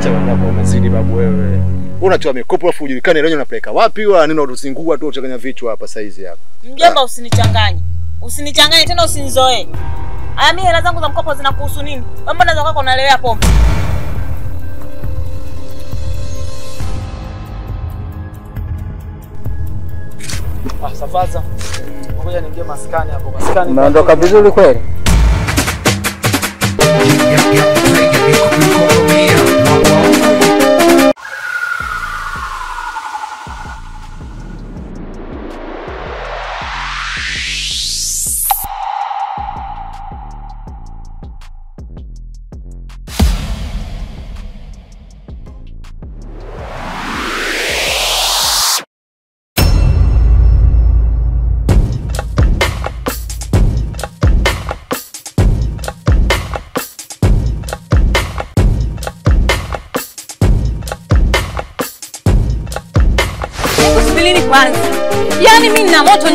Acha wanako umezidi babu wewe. Unatoa mikopo afu ujulikane leo unapeleka wapi wala nini unazingua tu uchanganya vichwa hapa saizi hapa. Mjomba usinichanganye. Usinichanganye tena usinizoee. Aya mimi hela zangu za mkopo zinakuhusu nini? Mbona naweza kwako unalewea pombe? Safaza. Ngoja niingie maskani hapo. Maskani. Unaondoka vizuri kweli? Kwanza. Yaani mimi nina moto.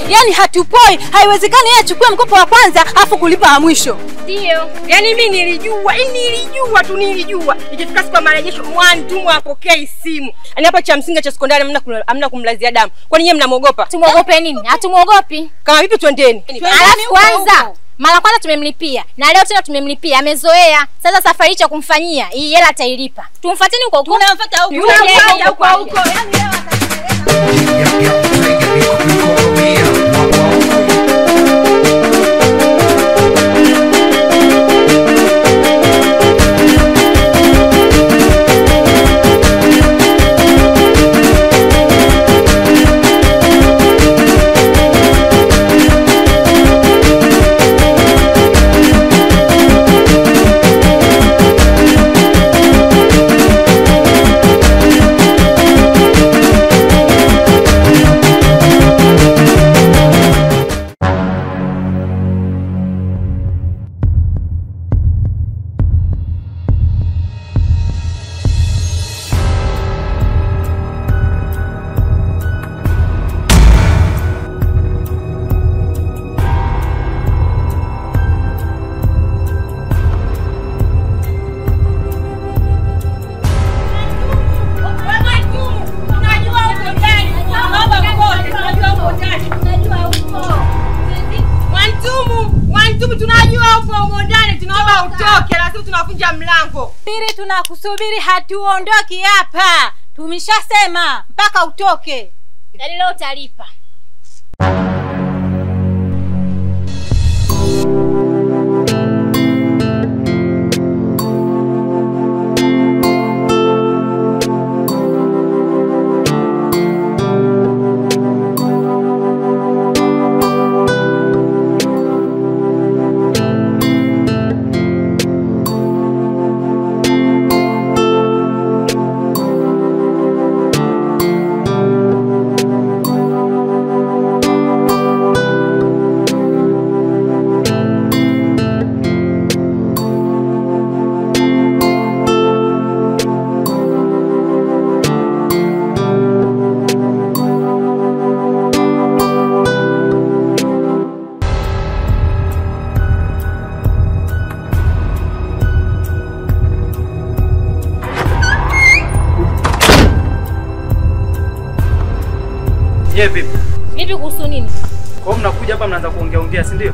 Yaani hatupoi. Haiwezekani yeye achukue mkopo wa kwanza afu kulipa wa mwisho. Ndio. Yaani mimi nilijua. Ikifika siku ya marejesho Mwantumu apokee simu. Yaani hapa cha msingi cha sekondari hamna kumlazia damu. Kwani yeye mnamuogopa? Tumuogope nini? Hatumuogopi. Kama vipi twendeni? Alafu kwanza mara kwanza tumemlipia na leo tena tumemlipia, amezoea. Sasa safari cha kumfanyia hii hela atailipa. Tumfuateni huko huko. Tunamfuata huko. Yaani leo tunavunja mlango. Pili tunakusubiri hatuondoki hapa. Tumeshasema mpaka utoke. Yaani leo utalipa. Vipi kuhusu nini? Kwa hiyo mnakuja hapa mnaanza kuongea, si ndio?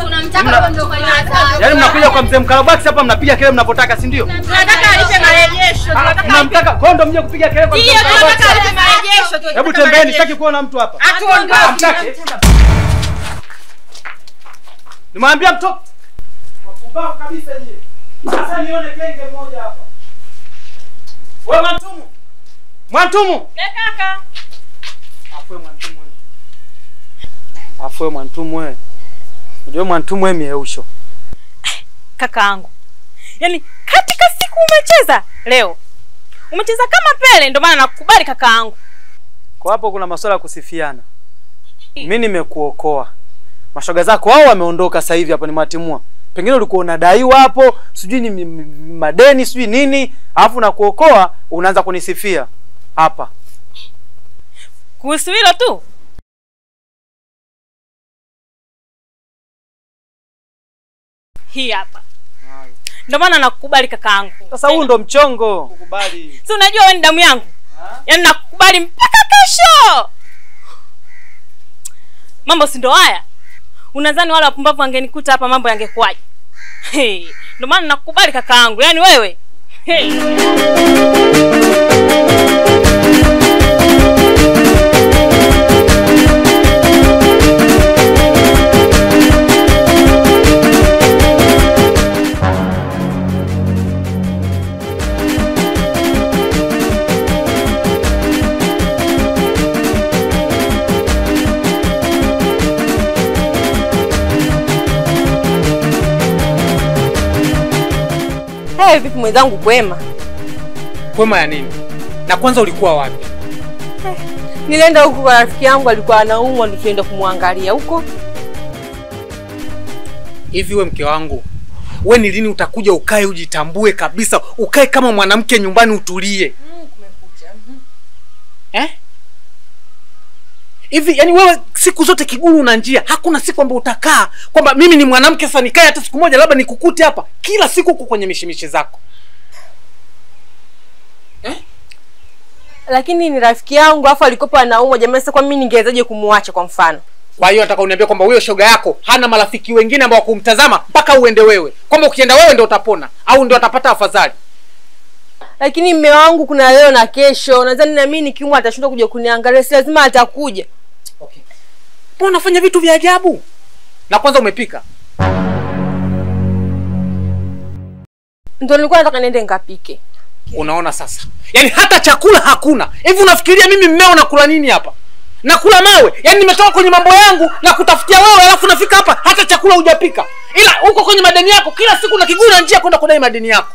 Tunamtaka kuondoka kwanza. Yaani mnakuja kwa mzee Mkarabaksi hapa mnapiga kelele mnapotaka, si ndio? Tunataka alipe marejesho. Tunamtaka kondo mje kupiga kelele kwa mzee Mkarabaksi. Ndio tunataka alipe marejesho. Hebu tembeeni, sitaki kuona mtu hapa. Atuondoke. Nimwambia mtoto. Wapumbavu kabisa nyie. Sasa nione kenge mmoja hapa. Wewe Mwantumu. Kaka. Afwe Mwantumu wewe. Unajua Mwantumu wewe mieusho. Kakaangu. Yaani katika siku umecheza leo. Umecheza kama Pele, ndio maana nakukubali kakaangu. Kwa hapo kuna masuala ya kusifiana. Mimi nimekuokoa. Mashoga zako wao wameondoka sasa hivi hapa, nimewatimua. Pengine ulikuwa unadaiwa hapo, sijui ni madeni, sijui nini, alafu na kuokoa unaanza kunisifia hapa. Kuhusu hilo tu. Hii hapa. Ndio maana nakukubali kakaangu. Sasa huu ndo mchongo. Kukubali. Si unajua wewe ni damu yangu. Yaani nakukubali mpaka kesho. Mambo si ndo haya? Unadhani wale wapumbavu wangenikuta hapa mambo yangekuwaje? Hey, ndio maana nakukubali kakaangu. Yaani wewe. Hey. Hey, vipi mwenzangu kwema? Kwema ya nini? Na kwanza ulikuwa wapi? Nilienda huko kwa rafiki yangu alikuwa anaumwa, ndio tuenda kumwangalia huko. Hivi wewe mke wangu, wewe ni lini utakuja ukae ujitambue kabisa, ukae kama mwanamke nyumbani utulie? Kumekucha. Hivi yani wewe siku zote kiguru na njia, hakuna siku ambayo utakaa kwamba mimi ni mwanamke sasa nikae hata siku moja labda nikukute hapa. Kila siku uko kwenye mishimishi zako. Lakini ni rafiki yangu afu alikopa anaumwa jamani, sasa kwa mimi ningewezaje kumuacha kwa mfano? Kwa hiyo nataka uniambie kwamba huyo shoga yako hana marafiki wengine ambao kumtazama mpaka uende wewe. Kwamba ukienda wewe ndio utapona au ndio utapata afadhali. Lakini mume wangu kuna leo na kesho. Nadhani na mimi nikiumwa atashinda kuja kuniangalia, si lazima atakuja. Okay. Mbona unafanya vitu vya ajabu? Na kwanza umepika? Ndio nilikuwa nataka niende ngapike. Unaona sasa? Yaani hata chakula hakuna. Hivi unafikiria mimi mmeo nakula nini hapa? Nakula mawe. Yaani nimetoka kwenye mambo yangu na kutafutia wewe alafu nafika hapa hata chakula hujapika. Ila uko kwenye madeni yako kila siku na kiguna njia kwenda kudai madeni yako.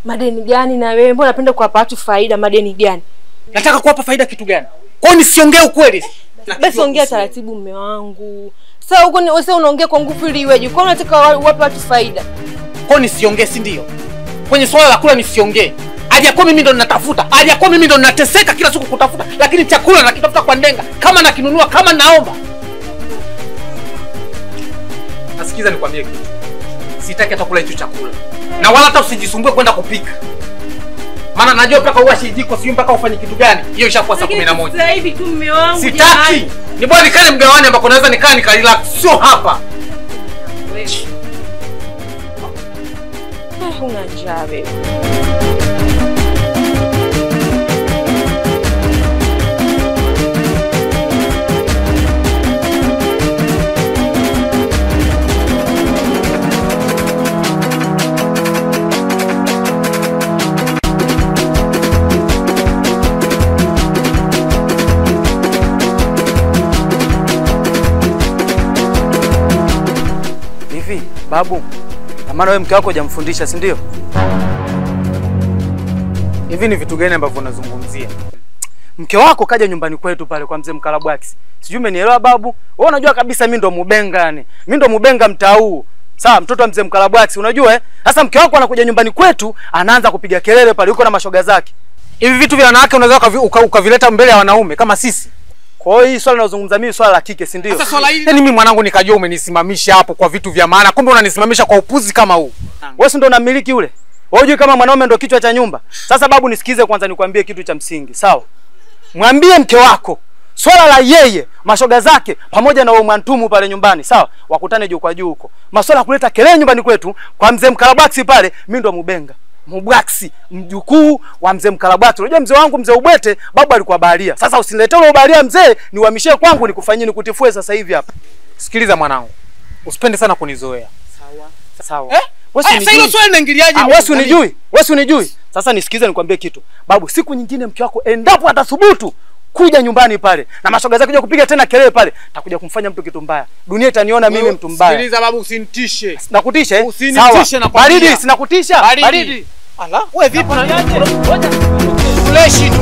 Madeni gani na wewe? Mbona unapenda kuwapa watu faida? Madeni gani? Nataka kuwapa faida kitu gani? Kwa hiyo nisiongee ukweli. Basi ongea taratibu mume wangu. Sasa uko wewe unaongea kwa nguvu ili iweje? Kwa nini unataka wape watu faida? Kwa hiyo nisiongee si ndio? Kwenye swala la kula nisiongee. Hajakuwa mimi ndo ninatafuta. Hajakuwa mimi ndo ninateseka kila siku kutafuta. Lakini chakula nakitafuta kwa ndenga. Kama nakinunua kama naomba. Nasikiza nikwambie kitu. Sitaki hata kula hicho chakula. Na wala hata usijisumbue kwenda kupika. Maana najua mpaka uwashi jiko sio mpaka ufanye kitu gani. Hiyo ishakuwa saa 11. Sasa hivi tu mume wangu. Sitaki. Ni bora nikale mgawani ambako naweza nikaa nikarelax. Sio hapa. Una njaa wewe. Hivi babu, na maana wewe mke wako hujamfundisha, si ndio? Hivi ni vitu gani ambavyo unazungumzia? Mke wako kaja nyumbani kwetu pale kwa mzee Mkalabwaki. Sijui umenielewa babu? Wewe unajua kabisa mimi ndo mubenga yani. Mimi ndo mubenga mtaa huu. Sawa, mtoto wa mzee Mkalabwaki unajua Sasa mke wako anakuja nyumbani kwetu, anaanza kupiga kelele pale yuko na mashoga zake. Hivi vitu vya wanawake unaweza ukavileta mbele ya wanaume kama sisi? Kwa hiyo hii swala ninazungumza mimi swala la kike, si ndio? Sasa swala hili mimi mwanangu nikajua umenisimamisha hapo kwa vitu vya maana, kumbe unanisimamisha kwa upuzi kama huu. Wewe si ndo unamiliki yule? Wewe unajui kama mwanaume ndo kichwa cha nyumba? Sasa babu, nisikize kwanza nikwambie kitu cha msingi, sawa? Mwambie mke wako swala la yeye, mashoga zake pamoja na wewe mwantumu pale nyumbani, sawa? Wakutane juu kwa juu huko. Masuala ya kuleta kelele nyumbani kwetu kwa mzee Mkalabwaki pale, mimi ndo mubenga. Mubwaksi, mjukuu wa mzee Mkalabwaki. Unajua mzee wangu mzee Ubwete, babu alikuwa baharia. Sasa usiniletee ule ubaharia mzee, niuhamishie kwangu nikufanyie nikutifue sasa hivi hapa. Sikiliza mwanangu. Usipende sana kunizoea. Sawa. Sawa. Wewe sasa hilo swali linaingiliaje? Wewe unijui? Wewe unijui? Sasa nisikize nikwambie kitu. Babu, siku nyingine mke wako endapo atathubutu kuja nyumbani pale na mashoga zake kuja kupiga tena kelele pale, takuja kumfanya mtu kitu mbaya. Dunia itaniona mimi mtu mbaya. Sikiliza babu, usinitishe. Nakutisha eh? Usinitishe na baridi, sinakutisha. Baridi. Ala, wewe vipi unajaje? Ngoja. Tuleshi tu.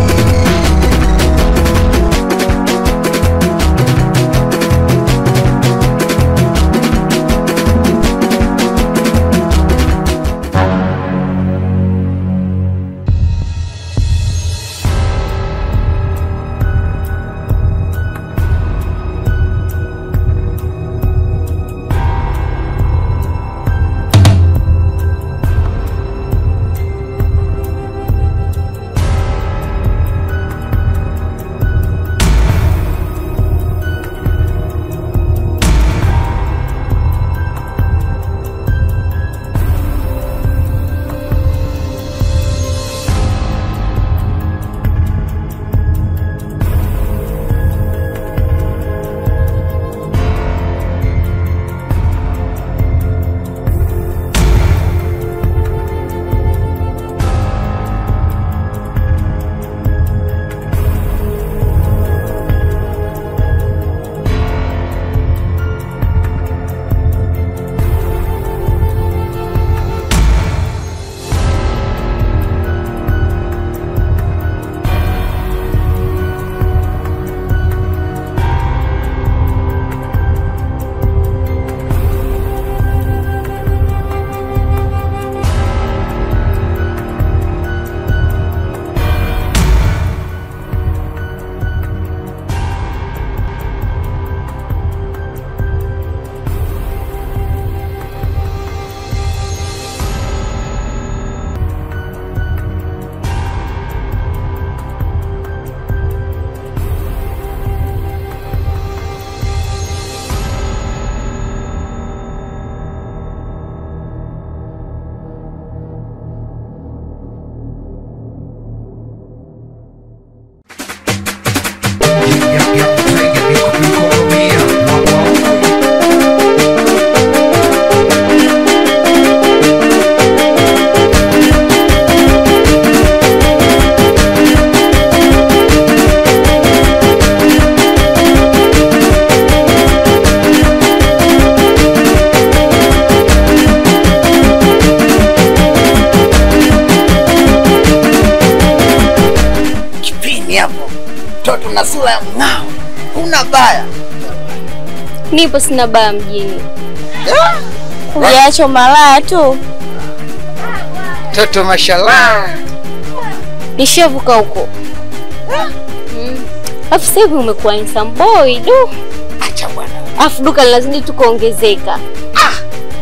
una sura ya mng'ao. Una baya. Nipo sina baya mjini. Hujaacha malaya tu. Toto mashallah. Nishavuka huko. Afu sasa hivi umekuwa handsome boy du. Acha bwana. Afu duka lazima tukaongezeka.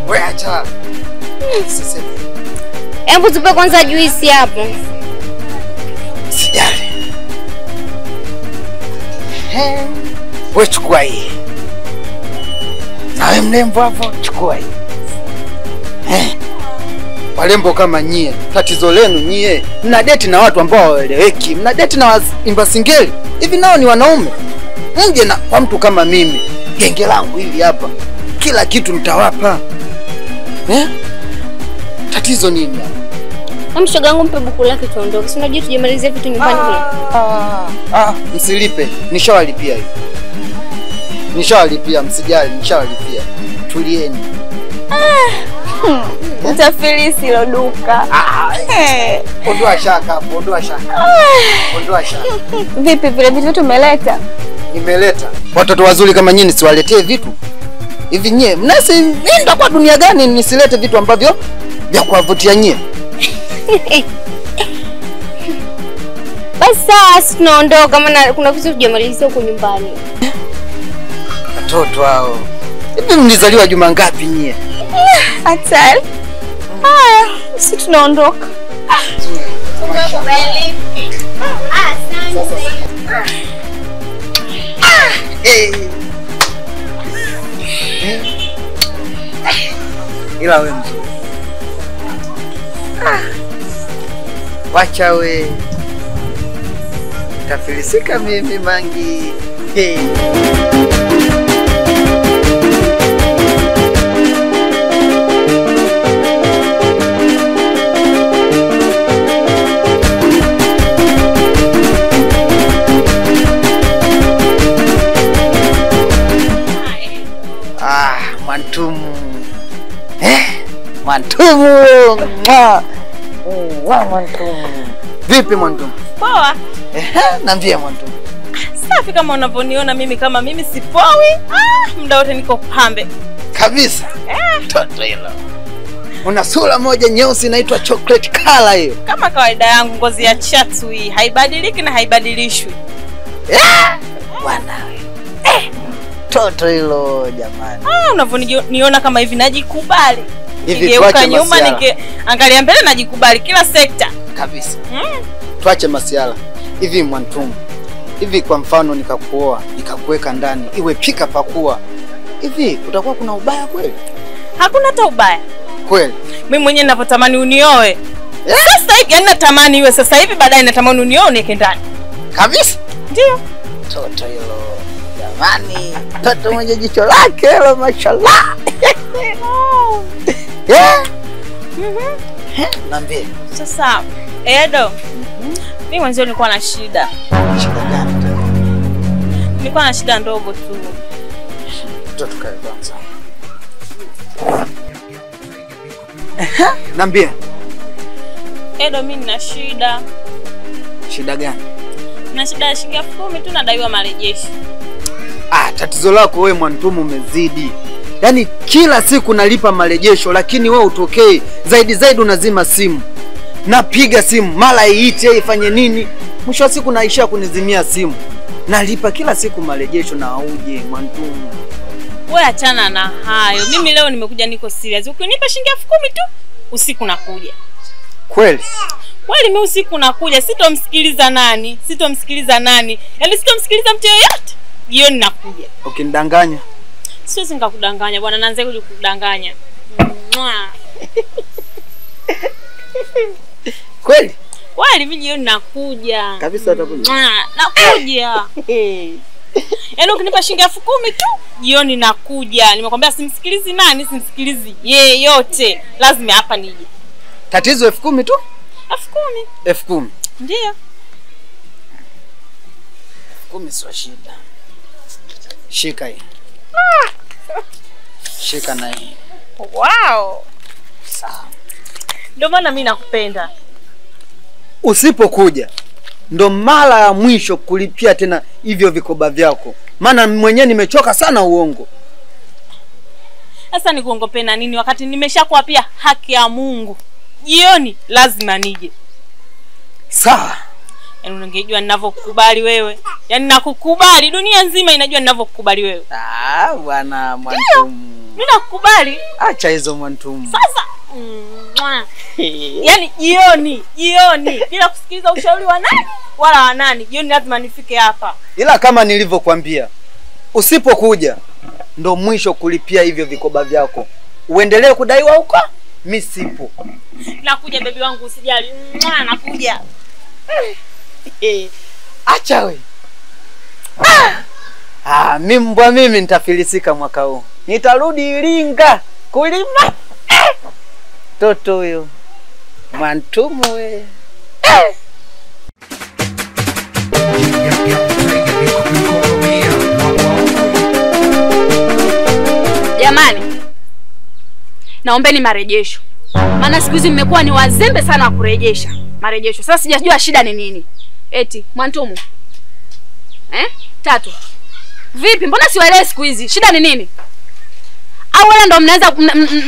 Wewe acha. Sasa. Hebu tupe kwanza juisi hapo. Sijali. Wewe chukua hii. Na wewe mlembo hapo chukua hii. Walembo kama nyie, tatizo lenu nyie, mna date na watu ambao hawaeleweki, mna date na waimba singeli. Hivi nao ni wanaume? Mje na kwa mtu kama mimi, genge langu hili hapa. Kila kitu nitawapa. Tatizo nini hapa? Mshoga wangu mpe buku lake tuondoke. Si unajua tujemalizia vitu nyumbani kule. Msilipe, nishawalipia hivi. Nishawalipia, msijali, nishawalipia. Tulieni. Utafilisi hilo duka. Ondoa shaka hapo, ondoa shaka. Ondoa shaka. Vipi vile vitu tumeleta? Nimeleta. Watoto wazuri kama nyinyi siwaletee vitu. Hivi nyie, mnasi nenda kwa dunia gani nisilete vitu ambavyo vya kuwavutia nyie? Basi sasa tunaondoka maana kuna vitu tujamalizia huko nyumbani. Watoto hao. Hivi mlizaliwa juma ngapi nyie? Hatari. Haya, sisi tunaondoka. Ila wewe mzuri. Wacha we. Tafilisika mimi mangi. Mwantumu. Mwantumu. Mwantumu. Vipi Mwantumu? Poa. Niambie Mwantumu. Safi kama unavyoniona mimi, kama mimi sipowi. Muda wote niko pambe. Kabisa. Toto hilo. Una sura moja nyeusi inaitwa chocolate color hiyo. Kama kawaida yangu, ngozi ya chatu hii haibadiliki na haibadilishwi. Bwana wewe. Toto hilo jamani. Unavyoniona kama hivi najikubali. Hivi Nigeuka nyuma angalia mbele najikubali kila sekta. Kabisa. Tuache masiala. Hivi Mwantumu. Hivi kwa mfano nikakuoa, nikakuweka ndani, iwe pika pakua. Hivi utakuwa kuna ubaya kweli? Hakuna hata ubaya. Kweli. Mimi mwenyewe ninapotamani unioe. Sasa hivi yani natamani iwe sasa hivi, baadaye natamani unioe uniweke ndani. Kabisa? Ndio. Toto hilo. Jamani, toto mwenye jicho lake hilo mashallah. Niambie. Sasa, Edo. Mimi mwanzo nilikuwa na shida. Shida gani tena? Nilikuwa na shida ndogo tu. Toto kae kwanza. Niambie. Edo, mimi nina shida. Shida gani? Na shida ya shilingi 10,000 tu nadaiwa marejesho. Tatizo lako wewe Mwantumu umezidi. Yaani kila siku nalipa marejesho lakini wewe utokei. Zaidi unazima simu. Napiga simu mara iite ifanye nini? Mwisho wa siku naishia kunizimia simu. Nalipa kila siku marejesho na auje Mwantumu. Wewe achana na hayo. Mimi leo nimekuja niko serious. Ukinipa shilingi 10,000 tu usiku nakuja. Kweli? Kweli mimi usiku nakuja. Sitomsikiliza nani? Yaani sitomsikiliza mtu yeyote. Jioni nakuja. Ukinidanganya? Siwezi nikakudanganya bwana, naanza kudanganya. Kweli? Kweli mimi jioni nakuja. Kabisa utakuja. Nakuja. Yaani ukinipa shilingi 10,000 tu, jioni nakuja. Nimekwambia simsikilizi nani, simsikilizi yeyote. Lazima hapa nije. Tatizo 10,000 tu? 10,000. 10,000. Ndio. 10,000 sio shida. Shika hii. Shika na hii. Wow. Sawa. Ndio maana mimi nakupenda. Usipokuja ndo mara ya mwisho kulipia tena hivyo vikoba vyako. Maana mwenyewe nimechoka sana uongo. Sasa nikuongope na nini wakati nimeshakuwa pia haki ya Mungu. Jioni lazima nije. Sawa. Yaani ungejua ninavyokukubali wewe. Yaani nakukubali, dunia nzima inajua ninavyokukubali wewe. Bwana Mwantumu. Mimi nakukubali. Acha hizo Mwantumu. Sasa yaani jioni bila kusikiliza ushauri wa nani wala wa nani. Jioni lazima nifike hapa. Ila kama nilivyokuambia, usipokuja ndo mwisho kulipia hivyo vikoba vyako. Uendelee kudaiwa huko, mimi sipo. Nakuja baby wangu usijali. Nakuja. Acha we. Mimi nitafilisika mwaka huu. Nitarudi Iringa kulima. Toto huyo. Mwantumu we. Jamani, naombeni marejesho. Maana siku hizi mmekuwa ni wazembe sana wa kurejesha marejesho. Sasa sijajua shida ni nini. Eti Mwantumu. Tatu. Vipi? Mbona siwaelewi siku hizi? Shida ni nini? Au wala ndo mnaanza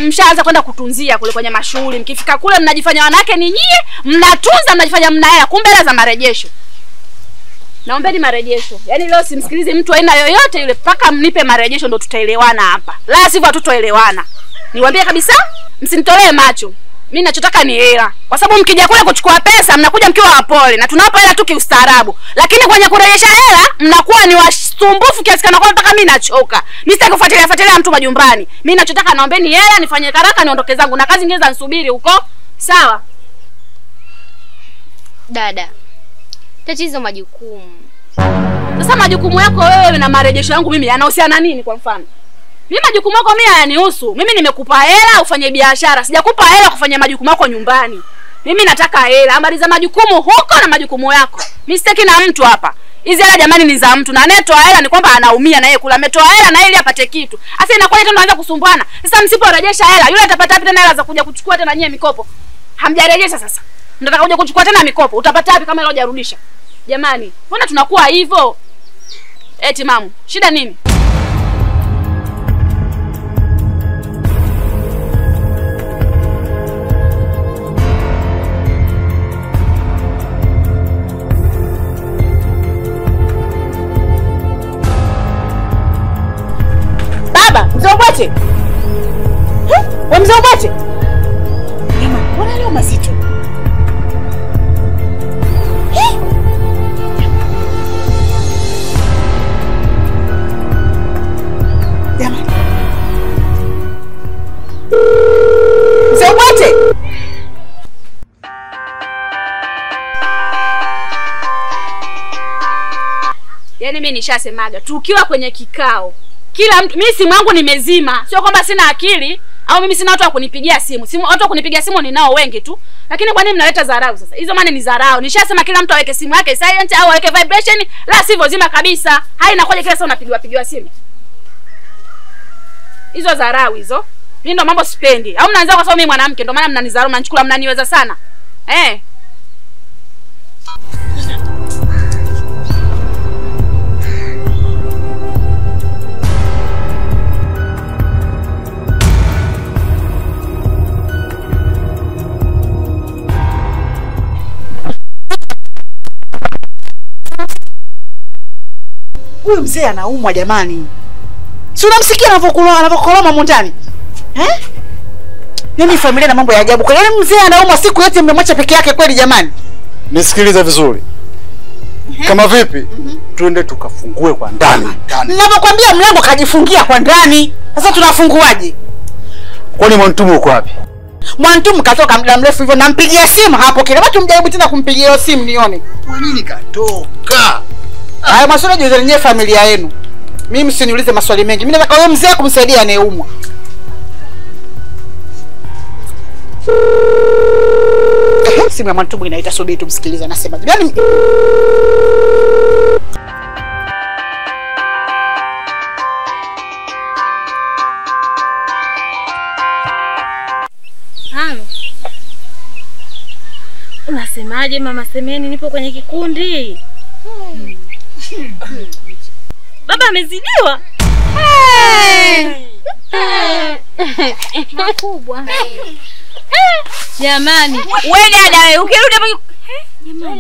mshaanza kwenda kutunzia kule kwenye mashughuli. Mkifika kule mnajifanya wanawake ni nyie, mnatunza mnajifanya mnaela, kumbe hela za marejesho. Naombeni marejesho. Yaani leo simsikilize mtu aina yoyote yule paka mnipe marejesho ndo tutaelewana hapa. La sivyo hatutoelewana. Niwaambie kabisa, msinitolee macho. Mimi ninachotaka ni hela. Kwa sababu mkija kule kuchukua pesa mnakuja mkiwa wapole na tunawapa hela tu kiustaarabu. Lakini kwenye kurejesha hela mnakuwa ni wasumbufu kiasi kana kwamba mpaka mimi nachoka. Mimi sitaki kufuatilia mtu majumbani. Mimi ninachotaka naombeni hela nifanye haraka niondoke zangu na kazi nyingine za nisubiri huko. Sawa? Dada. Tatizo majukumu. Sasa majukumu yako wewe na marejesho yangu mimi yanahusiana nini kwa mfano? Mimi majukumu yako mimi hayanihusu. Mimi nimekupa hela ufanye biashara. Sijakupa hela kufanya majukumu yako nyumbani. Mimi nataka hela. Habari za majukumu huko na majukumu yako. Mimi sitaki na mtu hapa. Hizi hela jamani ni za mtu. Na anayetoa hela ni kwamba anaumia na yeye kula. Ametoa hela na ili apate kitu. Sasa inakuwa tena tunaanza kusumbuana. Sasa msiporejesha hela, yule atapata wapi tena hela za kuja kuchukua tena nyie mikopo? Hamjarejesha sasa. Nataka kuja kuchukua tena mikopo. Utapata wapi kama leo hujarudisha? Jamani, mbona tunakuwa hivyo? Eti mamu, shida nini? Baba, mzee Ubwete. Wewe mzee Ubwete? Jamani, mbona leo mazito? Mzee Ubwete. Yaani mimi nishasemaga tukiwa kwenye kikao kila mtu, mimi simu yangu nimezima. Sio kwamba sina akili au mimi sina watu wa kunipigia simu. Watu wa kunipigia simu ninao wengi tu. Lakini kwa nini mnaleta dharau sasa? Hizo maana ni dharau. Nishasema kila mtu aweke simu yake silent au aweke vibration, la sivyo zima kabisa. Haina koja kila saa unapigiwa simu. Hizo dharau hizo. Mimi ndo mambo sipendi. Au mnaanza kwa sababu mimi mwanamke ndo maana mnanidharau, mnanichukua mnaniweza sana. Huyu mzee anaumwa jamani. Si unamsikia anavyokoroma mundani? Yaani familia na mambo ya ajabu. Kwa nini mzee anaumwa siku yote mmemwacha peke yake kweli jamani? Nisikilize vizuri. Kama vipi? Tuende tukafungue kwa ndani. Ninapokuambia mlango kajifungia kwa ndani. Sasa tunafunguaje? Kwani Mwantumu uko wapi? Mwantumu katoka muda mrefu hivyo, nampigia simu hapo kile. Watu mjaribu tena kumpigia hiyo simu nione. Kwa nini katoka? Haya maswali juu zenyewe familia yenu. Mimi msiniulize maswali mengi. Mimi nataka wewe mzee kumsaidia anayeumwa. Simu ya Mwantumu inaita, subiri tumsikilize anasema. Yaani Unasemaje mama Semeni, nipo kwenye kikundi. Baba amezidiwa. Makubwa. Jamani, Wewe dada wewe ukirudi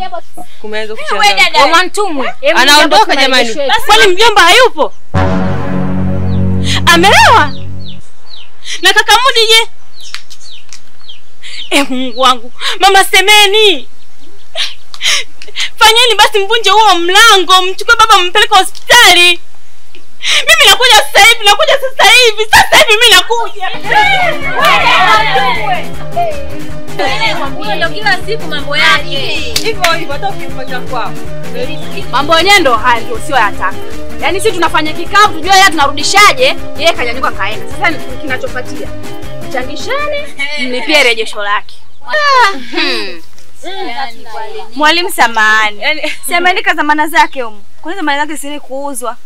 hapo Kumeanza Wewe dada. Mwantumwe. anaondoka jamani. Kwani mjomba hayupo? Amelewa. Na kaka Mudi je? Mungu wangu. Mama Semeni. Fanyeni basi mvunje huo mlango, mchukue baba mpeleke hospitali. Mimi nakuja sasa hivi, Sasa hivi mimi nakuja. ndio kila siku mambo yake. Hivyo hata ukimpata kwao. mambo yenyewe ndo haya ndio sio yataka. Yaani sisi tunafanya kikao tujue yeye tunarudishaje, yeye kanyanyuka kaenda. Sasa kinachofuatia changishane mlipie rejesho lake. Mwalimu samahani. Semeni zamana zake huko. Kwa nini zamana zake sini kuuzwa?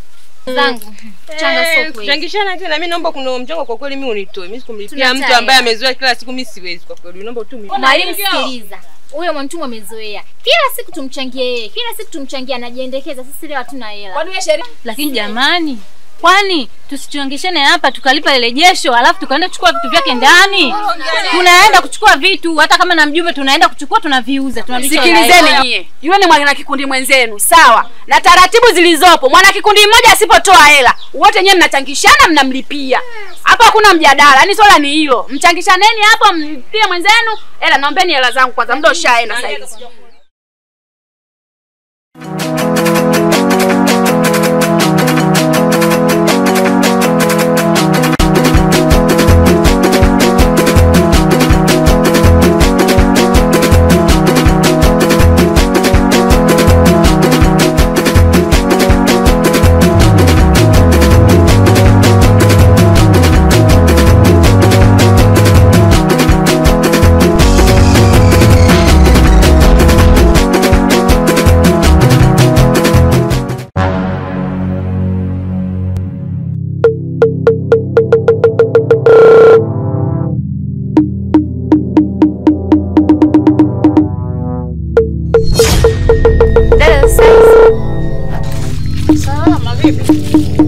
Zangu. Changa soko. Changishana tena, mimi naomba kuna mchongo kwa kweli mimi unitoe. Mimi sikumlipia mtu ambaye amezoea kila siku, mimi siwezi kwa kweli. Naomba tu mimi. Mwalimu sikiliza. Huyo Mwantumwa amezoea. Kila siku tumchangie yeye. Kila siku tumchangie anajiendekeza. Sisi leo hatuna hela. Kwani wewe sheria? Lakini jamani, kwani tusichangishane hapa tukalipa ile jesho alafu tukaenda kuchukua vitu vyake ndani? Tunaenda kuchukua vitu hata kama na mjumbe tunaenda kuchukua tunaviuza. Sikilizeni nyie. Yule ni mwana kikundi mwenzenu, sawa? Na taratibu zilizopo, mwana kikundi mmoja asipotoa hela, wote nyie mnachangishana mnamlipia. Hapa hakuna mjadala, yani swala ni hilo. Mchangishaneni hapo mlipie mwenzenu. Hela naombeni hela zangu kwanza, muda ushaenda sasa hivi.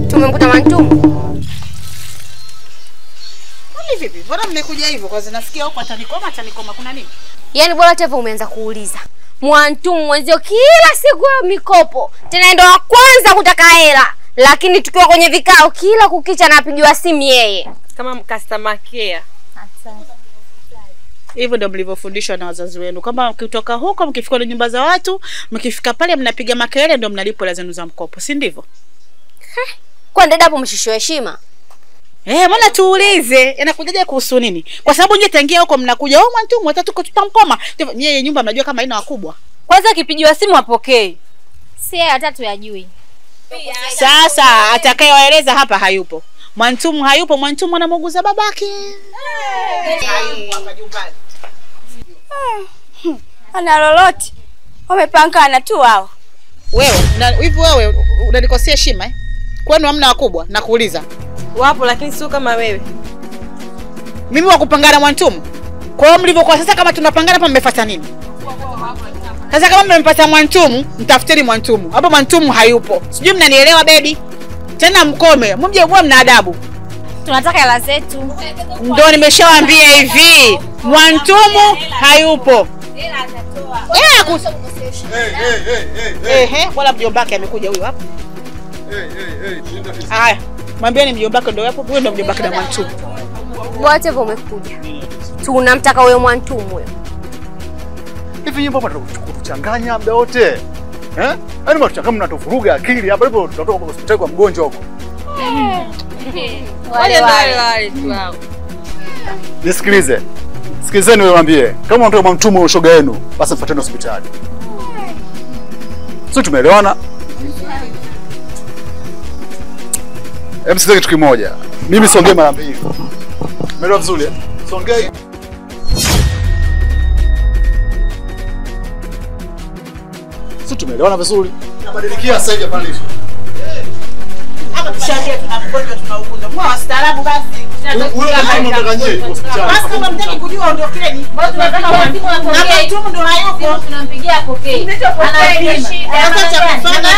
Tumemkuta Mwantumwa. Kwani vipi? Mbona mmekuja hivyo? Kwa zinasikia huko atanikoma kuna nini? Yaani bora hata hivyo umeanza kuuliza. Mwantumwa mwenzio kila siku ya mikopo. Tena ndo wa kwanza kutaka hela. Lakini tukiwa kwenye vikao kila kukicha anapigiwa simu yeye. Kama customer care. Hivyo ndio mlivyofundishwa na wazazi wenu. Kama mkitoka huko mkifika kwenye nyumba za watu, mkifika pale mnapiga makelele ndio mnalipo hela zenu za mkopo, si ndivyo? Kwa dada hapo mshishwe heshima. Mbona tuulize? Inakujaje kuhusu nini? Kwa sababu nyie tangia huko mnakuja, Mwantumwa atatuko tutamkoma. Nyie nyumba mnajua kama haina wakubwa. Kwanza akipigiwa simu apokee. Si yeye hata tuyajui. Sasa atakayewaeleza hapa hayupo. Mwantumwa hayupo, Mwantumwa anamuguza babake. Ana lolote. Wamepangana tu hao. Wewe, hivi wewe unanikosea heshima Kwani hamna wakubwa na kuuliza? Wapo lakini sio kama wewe. Mimi wakupangana Mwantumwa. Kwa hiyo mlivyokuwa sasa kama tunapangana hapa mmefuata nini? Sasa kama mmempata Mwantumwa, mtafuteni Mwantumwa. Hapo Mwantumwa hayupo. Sijui mnanielewa baby. Tena mkome, mje bwana mna adabu. Tunataka hela zetu. Ndio nimeshawaambia hivi. Mwantumwa hayupo. Hela atatoa. Wala mjombake amekuja huyo hapa. Haya, mwambieni mjombake ndio hapo, huyo ndio mjombake na Mwantumwa. Wote hivyo umekuja. Tunamtaka huyo Mwantumwa huyo. Hivi nyimbo hapa tukuchanganya muda wote. Yaani mnachanganya mnatovuruga akili hapa hivyo tunatoka kwa hospitali kwa mgonjwa huko. Wale tu hao. Nisikilize. Sikilizeni niwaambie, kama unataka Mwantumwa ushoga yenu, basi mfuateni hospitali. Sio tumeelewana? Msikize kitu kimoja. Mimi siongee mara mbili. Umeelewa vizuri? Siongei. Sio tumeelewana vizuri? Tunabadilikia sasa hivi hapa hivi. Hapa tushangie tunamgonjwa tunauguza. Mwa wastaarabu basi. Basi kama mtaki kujua ondokeni. Tunataka Mwantumu apokee. Na Mwantumu ndo hayupo. Tunampigia apokee. Sasa cha kufanya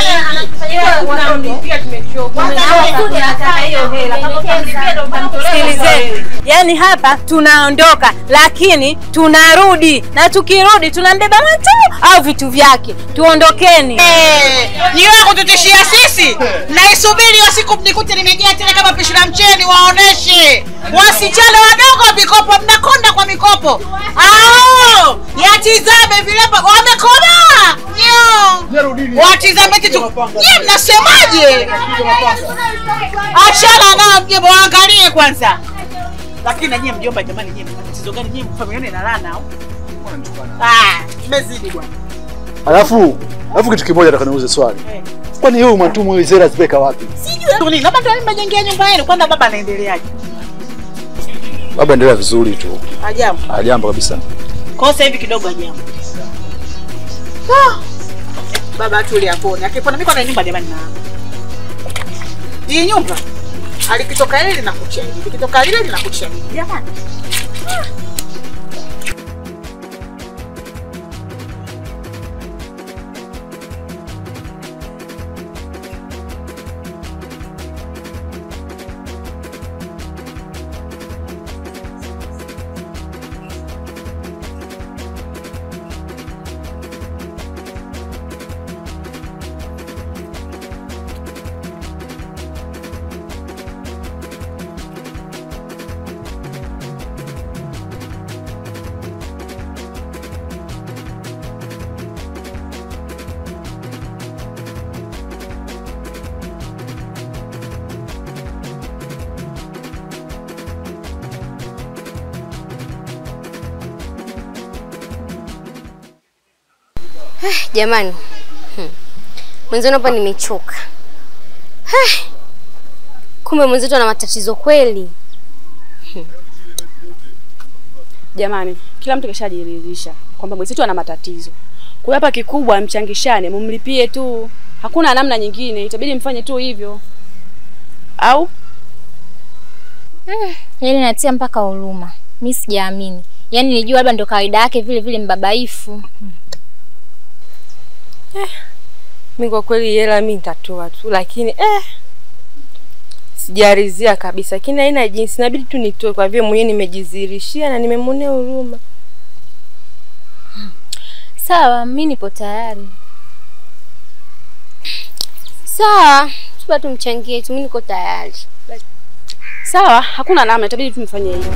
Sikilizeni, yani hapa tunaondoka lakini tunarudi, na tukirudi tunambeba Mwantumu au vitu vyake. Tuondokeni. Ni wewe kututishia sisi? Naisubiri hiyo siku mnikute nimejea tena kama pishi la mcheni waoneshe. Wasichana wadogo mikopo mnakonda kwa mikopo. Yatizame vile wamekona. Nyo. Watizame kitu. Nyie mnasemaje? Achana nao mjomba, waangalie kwanza. Lakini na nyie mjomba, jamani, nyie mtatizo gani? Nyie mfamiane na lana au? Imezidi bwana. Alafu kitu kimoja nataka niuze swali. Kwani huyu Mwantumu huyu Zera zipeka wapi? Sijui nini. Labda ndio mmejengea nyumba yenu. Kwanza baba anaendeleaje? Baba endelea vizuri tu. Ajambo. Ajambo kabisa. Kwa sasa hivi kidogo ajambo. Baba tulia pone. Akipona mimi kwa nyumba jamani na. Hii nyumba alikitoka ile linakucha hivi. Likitoka ile linakucha hivi. Jamani. Jamani. Mwenzetu hapa nimechoka. Kumbe mwenzetu ana matatizo kweli. Jamani, kila mtu keshajiridhisha kwamba mwenzetu ana matatizo. Kwa hapa kikubwa mchangishane, mumlipie tu. Hakuna namna nyingine, itabidi mfanye tu hivyo. Au? Yaani natia mpaka huruma. Mimi sijaamini. Yaani nilijua labda ndo kawaida yake vile vile mbabaifu. Mimi kwa kweli hela mimi nitatoa tu, lakini sijaridhia kabisa. Lakini haina jinsi, inabidi tu nitoe kwa vile mwenyewe nimejizirishia na nimemwonea huruma. Sawa, mimi nipo tayari. Sawa, tuba tumchangie tu, mimi niko tayari. Sawa, hakuna namna, itabidi tumfanyie hivyo.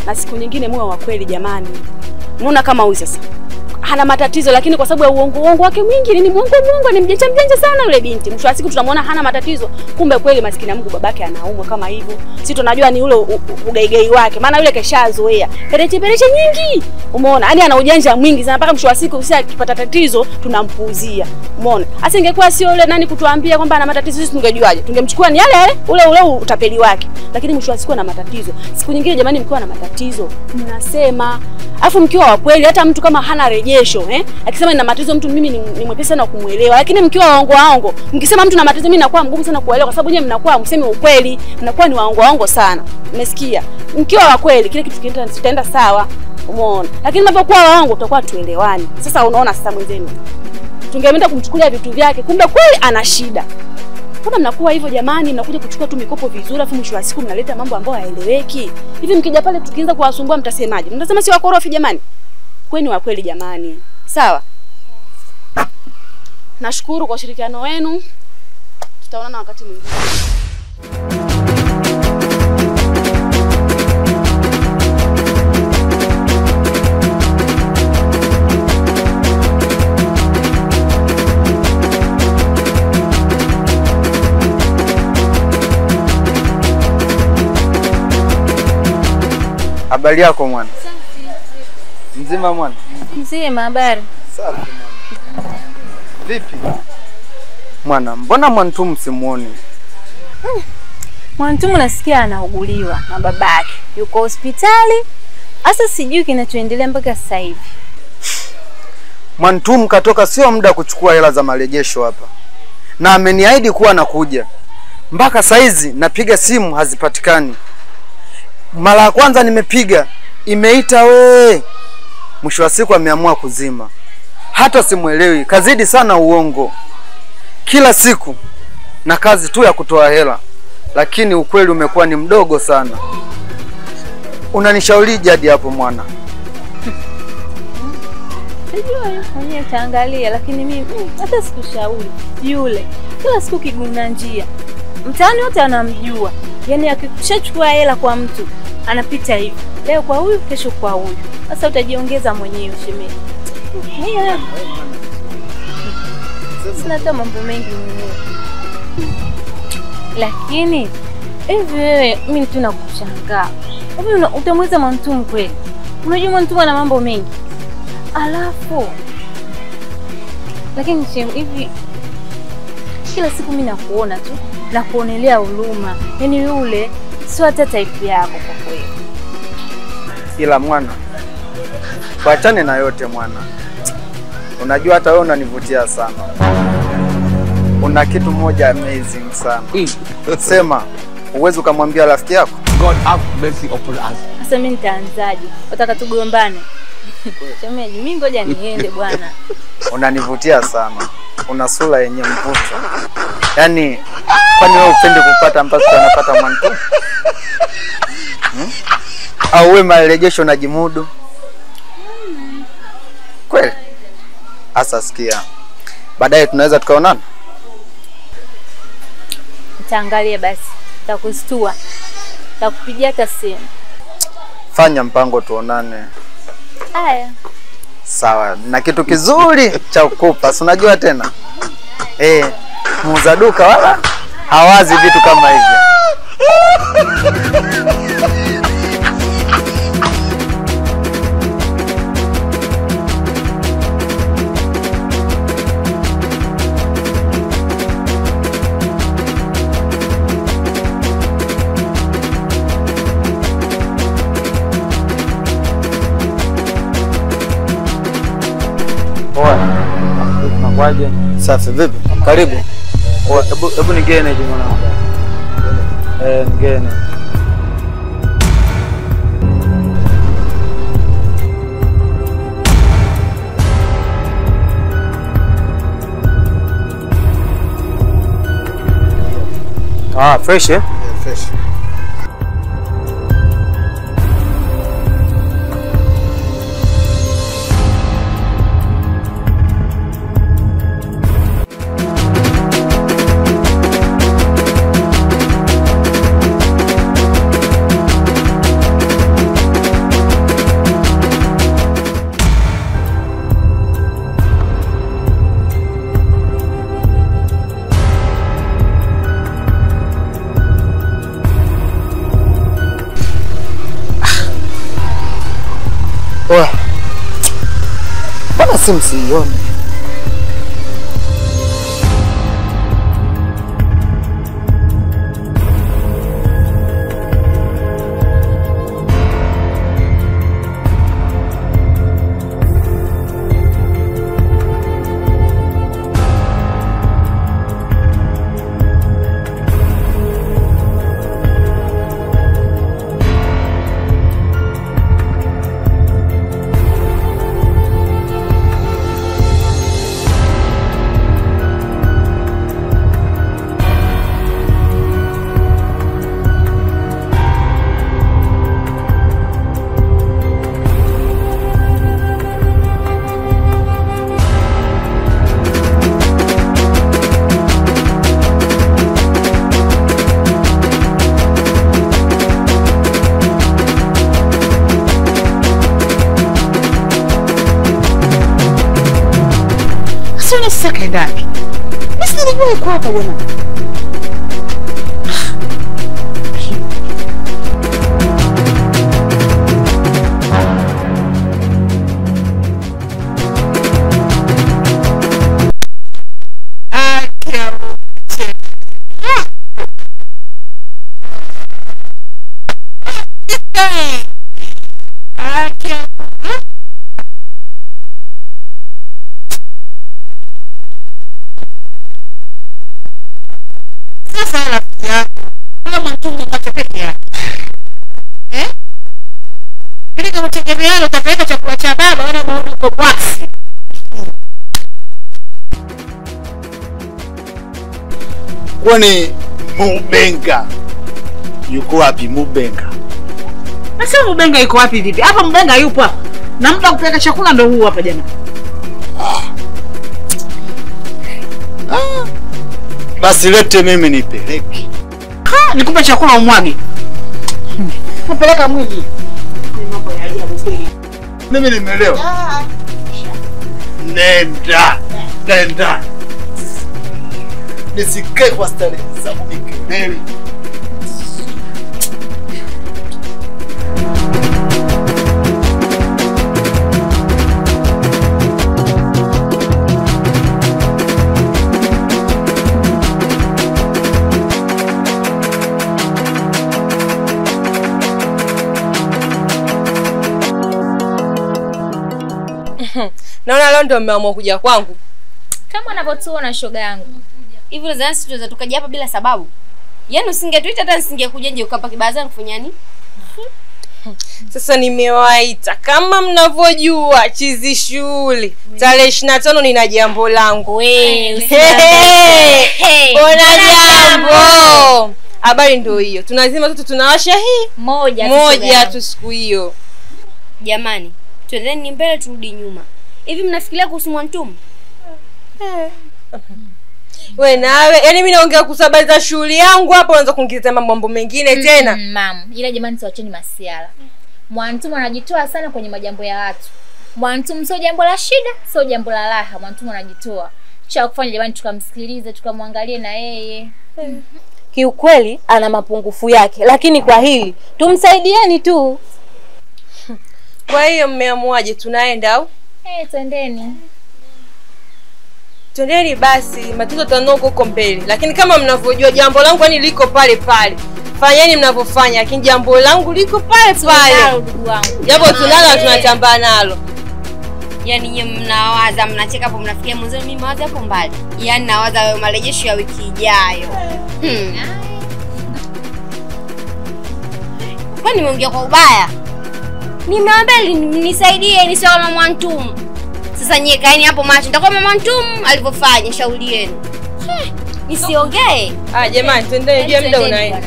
Na siku nyingine moyo wa kweli jamani. Unaona kama huyu sasa hana matatizo, lakini kwa sababu ya uongo wake mwingi, ni muongo ni mjanja sana yule binti. Mwisho wa siku tunamwona hana matatizo, kumbe kweli maskini Mungu babake anaumwa kama hivyo. Sisi tunajua ni ule ugaigei wake, maana yule keshazoea pereche nyingi. Umeona? Yaani ana ujanja mwingi sana mpaka mwisho wa siku sisi akipata tatizo tunampuuzia. Umeona? Hasa ingekuwa sio yule nani kutuambia kwamba ana matatizo, sisi tungejuaje? Tungemchukua ni yale ule utapeli wake. Lakini mwisho wa siku ana matatizo. Siku nyingine jamani, mkiwa na matatizo mnasema. Alafu mkiwa wa kweli, hata mtu kama hana rejesho, akisema nina matatizo mtu mimi ni mwepesi sana kumuelewa. Lakini mkiwa waongo, mkisema mtu na matatizo mimi nakuwa mgumu sana kuelewa, kwa sababu nyinyi mnakuwa msemi ukweli, mnakuwa ni waongo sana. Umesikia? Mkiwa wa kweli kile kitu kitaenda sawa. Umeona? Lakini mnapokuwa waongo tutakuwa tuelewani. Sasa unaona sasa mwenzenu. Tungeenda kumchukulia vitu vyake, kumbe kweli ana shida. Mbona mnakuwa hivyo jamani? Mnakuja kuchukua tu mikopo vizuri afu mwisho wa siku mnaleta mambo ambayo haeleweki. Hivi mkija pale tukianza kuwasumbua mtasemaje? Mtasema si wakorofi jamani? Kweni wa kweli jamani. Sawa? Nashukuru kwa ushirikiano wenu. Tutaonana wakati mwingine. Habari yako mwana? Mzima mwana? Mzima, habari. Safi mwana. Vipi? Mwana, mbona Mwantumu simuoni? Mwantumu nasikia anauguliwa na babake. Yuko hospitali. Asa sijui kinachoendelea mpaka sasa hivi. Mwantumu katoka sio muda kuchukua hela za marejesho hapa. Na ameniahidi kuwa anakuja. Mpaka saizi napiga simu hazipatikani. Mara ya kwanza nimepiga, imeita we. Mwisho wa siku ameamua kuzima. Hata simuelewi, kazidi sana uongo. Kila siku na kazi tu ya kutoa hela. Lakini ukweli umekuwa ni mdogo sana. Unanishaurije hadi hapo mwana? Sijui mwenyewe taangalia, lakini mimi hata sikushauri. Yule kila siku kiguna njia. Mtaani wote anamjua. Yaani akishachukua hela kwa mtu anapita hivi. Leo kwa huyu, kesho kwa huyu. Sasa utajiongeza mwenyewe shemeji. Sina hata mambo mengi mwenyewe. Lakini hivi wewe mimi tu nakushangaa. Hivi utamweza Mwantumu kweli? Unajua Mwantumu ana mambo mengi. Alafu lakini hivi kila siku mimi nakuona tu na kuonelea huruma. Yaani yule sio hata type yako kwa kweli. Ila mwana, tuachane na yote mwana. Unajua hata wewe unanivutia sana. Una kitu moja amazing sana. Sema, uwezo kumwambia rafiki yako? God have mercy upon us. Sasa mimi nitaanzaje? Wataka tugombane? Shemeji, mimi ngoja niende bwana. Unanivutia sana. Una sura yenye mvuto. Yaani, kwani wewe upende kupata mpaka unapata Mwantumu? Au wewe marejesho na jimudu? Kweli? Asa sikia. Baadaye tunaweza tukaonana? Nitaangalia basi. Nitakustua. Nitakupigia hata simu. Fanya mpango tuonane. Haya. Sawa. Na kitu kizuri cha kukupa. Si unajua tena? Muuza duka wala hawazi vitu kama hivyo. Unakuaje? Safi vipi? Karibu. Hebu nigene je mwanangu. Nigene. Fresh eh? Fresh. Bana simu sioni. Sasa kaenda wapi? Basi nilikuwa yuko hapa bwana. Sasa rafiki yangu, kama mtu unapata peke yake. Ili kama tegemeano utapeleka chakula cha baba wala maono kwa basi. Kwani Mubenga yuko wapi Mubenga? Sasa Mubenga yuko wapi vipi? Hapa Mubenga yupo hapa. Na muda kupeleka chakula ndio huu hapa jamaa. Basi lete mimi nipeleke. Nikupe chakula umwage. Kupeleka mwili. Ni mambo ya ajabu kweli. Mimi nimeelewa. Nenda. Nisikae kwa starehe za mkelele. Naona leo ndio mmeamua kuja kwangu. Kama unavyotuona shoga yangu. Hivi unadhani sisi tunaweza tukaja hapa bila sababu? Yaani usingetuita hata nisingekuja nje ukapa kibazani kufanya nini? Sasa nimewaita kama mnavyojua chizi shughuli. Tarehe 25 nina jambo langu. Bona jambo. Habari ndio hiyo. Tunazima tu tunawasha hii moja tu siku hiyo. Jamani, twendeni mbele turudi nyuma. Hivi mnafikiria kuhusu Mwantumu? Wewe nawe, yani mimi naongea kusabaiza shughuli yangu hapo unaanza kuingiza mambo mengine tena. Mama, ila jamani tuacheni masiala. Mwantumu anajitoa sana kwenye majambo ya watu. Mwantumu sio jambo la shida, sio jambo la raha. Mwantumu anajitoa. Cha kufanya jamani tukamsikilize, tukamwangalie na yeye. Kiukweli ana mapungufu yake, lakini kwa hili tumsaidieni tu. Kwa hiyo mmeamuaje, tunaenda au? Twendeni. Twendeni basi, matatizo tanoko huko mbele. Lakini kama mnavyojua jambo langu yani liko pale pale. Fanyeni mnavyofanya, lakini jambo langu liko pale pale. Jambo tunalo tunatamba nalo. Yaani nyinyi mnawaza mnacheka hapo mnafikia mwanzo mimi mawaza hapo mbali. Yaani nawaza wewe marejesho ya wiki ijayo. Kwani nimeongea kwa ubaya? Nimeomba nisaidie nisiwe kama Mwantumu. Sasa nyie kaeni hapo macho. Nitakuwa mama Mwantumu alivyofanya shauri yenu. Nisiongee. Jamani twendeni, jua muda unaenda.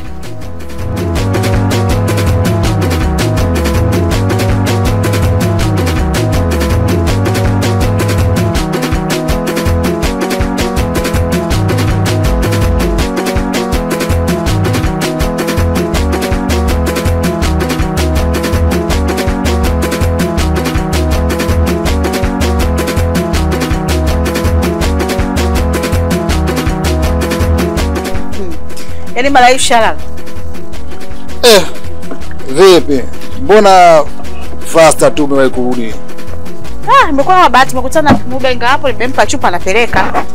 Yaani mara hii shalala. Vipi? Mbona faster tu umewahi kurudi? Nimekuwa na bahati nimekutana na Mubenga hapo, nimempa chupa napeleka.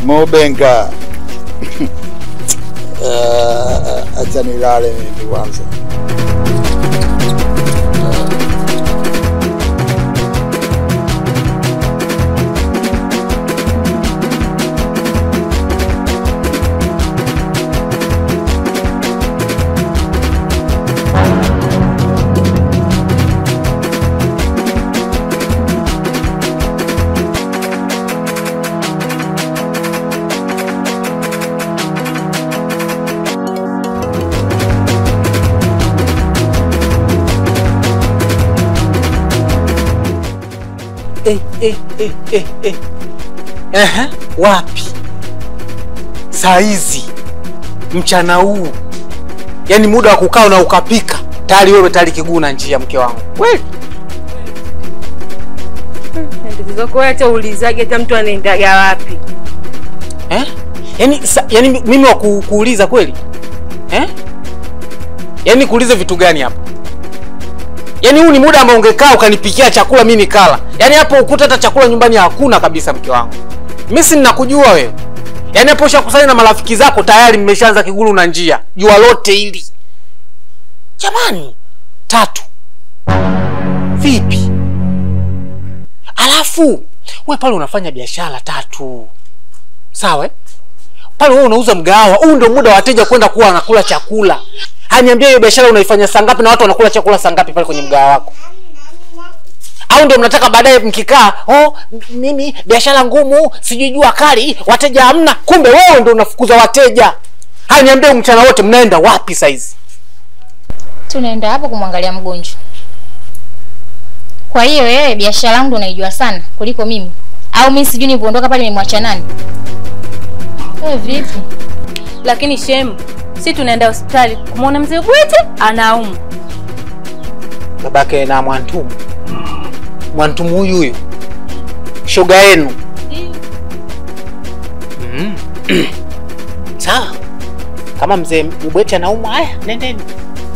Mubenga. Acha nilale mimi kwanza. Wapi? Saizi mchana huu. Yaani muda wa kukaa na ukapika. Tayari wewe tayari kiguna njia mke wangu. Kweli? Ndio kwa hata ulizaje hata mtu anaendaga wapi? Yaani mimi wa kuuliza kweli? Yaani kuuliza vitu gani hapa? Yaani huu ni muda ambao ungekaa ukanipikia chakula mimi nikala. Yaani hapo ukuta hata chakula nyumbani hakuna kabisa mke wangu. Mimi si ninakujua wewe. Yaani hapo ushakusanya na marafiki zako tayari mmeshaanza kigulu na njia. Jua lote hili. Jamani, 3. Vipi? Alafu we pale unafanya biashara 3. Sawa eh? Pale wewe unauza mgahawa, huu ndio muda wateja kwenda kuwa wanakula chakula. Haniambia hiyo biashara unaifanya saa ngapi na watu wanakula chakula saa ngapi pale kwenye mgahawa wako? Au ndio mnataka baadaye mkikaa, mimi biashara ngumu, sijui jua kali, wateja hamna, kumbe wewe ndio unafukuza wateja. Haniambia mchana wote mnaenda wapi saizi? Tunaenda hapo kumwangalia mgonjwa. Kwa hiyo wewe biashara yangu unaijua sana kuliko mimi. Au mimi sijui nilipoondoka pale nimemwacha nani? Vipi? Lakini shemu, si tunaenda hospitali kumuona mzee Gwete anaumwa. Babake na Mwantumu. Mwantumu huyu. Shoga yenu. Sawa. Kama mzee Gwete anaumwa, haya nendeni.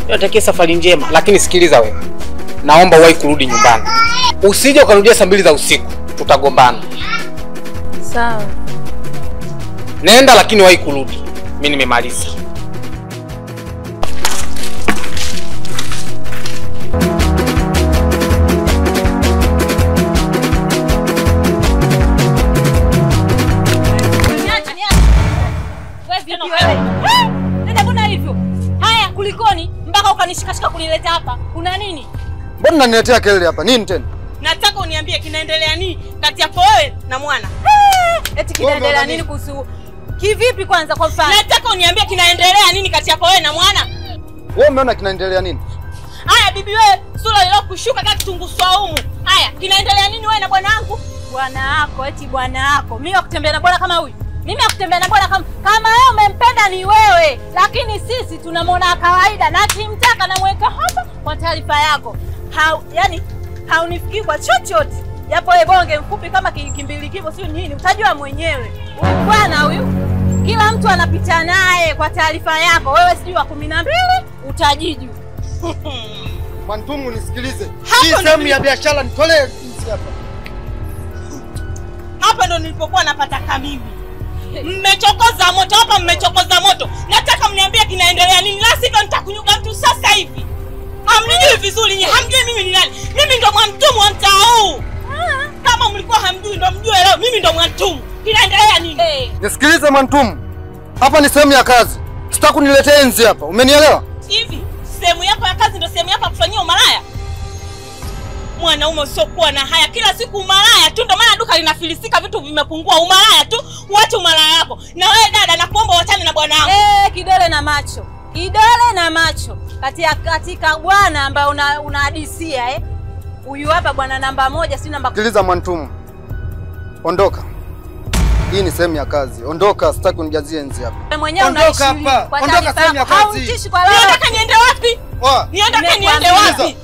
Natakia safari njema, lakini sikiliza wewe. Naomba uwahi kurudi nyumbani. Usije ukarudia saa 2 za usiku, tutagombana. Sawa. Nenda lakini wahi kurudi. Mimi nimemaliza. Nenda kuna hivyo. Haya kulikoni mpaka ukanishikashika kunileta hapa? Kuna nini? Mbona unaniletea kelele hapa? Nini tena? Nataka uniambie kinaendelea nini kati yako wewe na mwana? Eti kinaendelea nini kuhusu? Kivipi kwanza kwa mfano? Nataka uniambie kinaendelea nini kati yako wewe na mwana? Wewe umeona kinaendelea nini? Haya bibi wewe, sura ile kushuka kama kitunguu saumu. Haya, kinaendelea nini wewe na bwana wangu? Bwana wako, eti bwana wako. Mimi wakutembea na bwana kama huyu. Mimi akutembea na bwana kama wewe umempenda ni wewe, lakini sisi tunamwona kawaida na kimtaka namweka hapa kwa taarifa yako. Yani haunifikii kwa chochote. Japo wewe bonge mfupi kama kimbilikivo sio nini, utajua mwenyewe. Bwana huyu kila mtu anapita naye kwa taarifa yako. Wewe sijui wa 12 utajiju. Mwantumu nisikilize. Hii sehemu ya biashara nitolee jinsi hapa. Hapa ndo nilipokuwa napata kamimi. Mmechokoza moto hapa, mmechokoza moto. Nataka mniambie kinaendelea nini, la sivyo nitakunyuga mtu sasa hivi. Hamnijui vizuri nyinyi, hamjui mimi ni nani. Mimi ndo Mwantumu wa mtaa huu. Kama mlikuwa hamjui ndo mjue leo, mimi ndo Mwantumu. Kinaendelea nini? Nisikilize Mwantumu. Hapa ni sehemu ya kazi. Sitaki kuniletea enzi hapa. Umenielewa? Hivi, sehemu yako ya kazi ndo sehemu yako ya kufanyia umalaya? Mwanaume usiokuwa na haya, kila siku umalaya tu, ndo maana duka linafilisika, vitu vimepungua. Umalaya tu, uache umalaya yako. Na wewe dada, nakuomba uachane na bwana wangu. Kidole na macho. Kidole na macho. Katika bwana ambaye unahadisia huyu hapa bwana namba 1 si namba. Sikiliza Mwantumu. Ondoka. Hii ni sehemu ya kazi. Ondoka, sitaki unijazie enzi hapa. Wewe mwenyewe unaishi hapa. Ondoka sehemu ya kazi. Hautishi kwa leo. Nataka niende wapi? Niende wapi?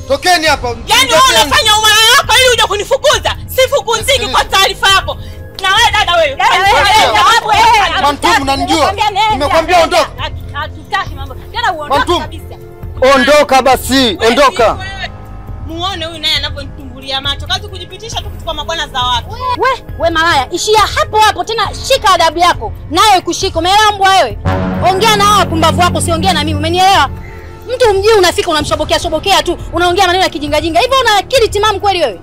Tokeni hapa. Yaani wewe unafanya umalaya wako ili uje kunifukuza? Sifukuziki kwa taarifa yako. Na wewe dada wewe. Mwantumu unanijua. Nimekwambia ondoka. Hatutaki mambo. Tena uondoke kabisa. Ondoka basi, ondoka. Muone huyu naye anavyonitumbulia macho. Kazi kujipitisha tu kuchukua mabwana za watu. We malaya, ishia hapo hapo tena, shika adabu yako. Nawe kushika, umeelewa mbwa wewe? Ongea na hao pumbavu wako, siongea na mimi, umenielewa? Mtu mjii unafika unamshobokea tu, unaongea maneno ya kijinga. Hivyo una akili timamu kweli wewe?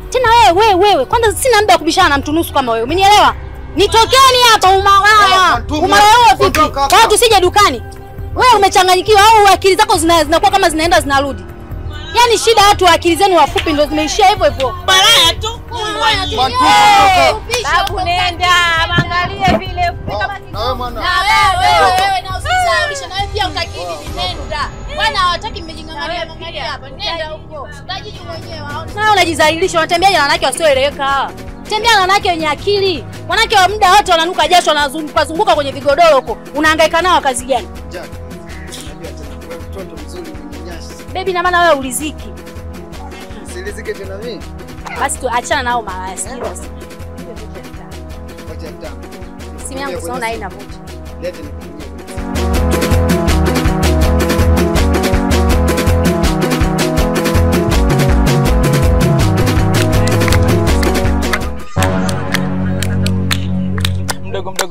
Tena wewe, kwanza sina muda wa kubishana na mtu nusu kama wewe. Umenielewa? Nitokeni hapa umalaya. Umalaya vipi? Kwa tusije dukani. Wewe umechanganyikiwa au akili zako zinakuwa kama zinaenda zinarudi? Yaani shida watu akili zenu wafupi ndio zimeishia hivyo. Malaya tu. Babu nenda, angalie vile kama na wewe mwana. Na wewe na usisahaulisha na wewe pia utakidi nenda. Bwana hawataki mmejingangania hapa. Nenda huko. Utajiji mwenyewe waone. Na unajizalilisha, unatembea na wanawake wasioeleweka. Tembea na wanawake wenye akili. Wanawake wa muda wote wananuka jasho, wanazunguka kwenye vigodoro huko. Unahangaika nao kazi gani? Unajua tena wewe mtoto mzuri mwenye nyasi. Baby na maana wewe uliziki. Silizike tena mimi. Basi tu achana nao malaya, sikiliza. Wacha tamu. Simu yangu unaona haina moto. Lete nikutumie.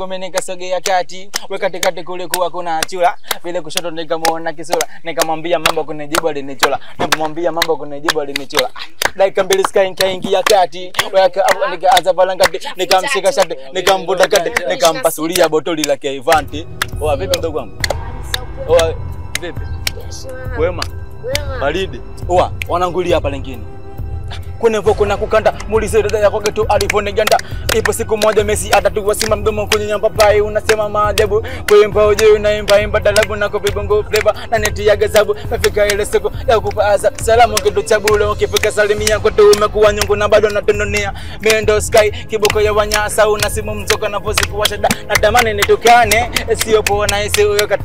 kidogo mimi nikasogea kati. We katikati kule kuwa kuna chura. Vile kushoto nikamuona kisura. Nikamwambia mambo kunijibu alinichola. Nikamwambia mambo kunijibu alinichola. Dakika mbili nikaingia kati. Nikaanza balangati, nikamshika shati, nikamvuta kati, nikampasulia botoli la Kevanti. Oa vipi ndugu wangu? Oa vipi? Wema. Baridi. Oa wanangulia hapa lingine. Kwenye voko na kukanda muulize dada yako geto aliponiganda. Ipo siku moja Messi atatuwa sima mdomo kwenye nyambapai unasema maajabu. Kuimba uje unaimba dalabu na kopi bongo flavor na neti ya gazabu. Nafika ile siku ya kupaaza salamu kitu cha bure ukifika salimia kwa tu umekuwa nyungu na bado natendonia. Mendo sky kiboko ya wanyasa una simu mzoka na vozi kuwasha natamani nitukane sio poa na isi huyo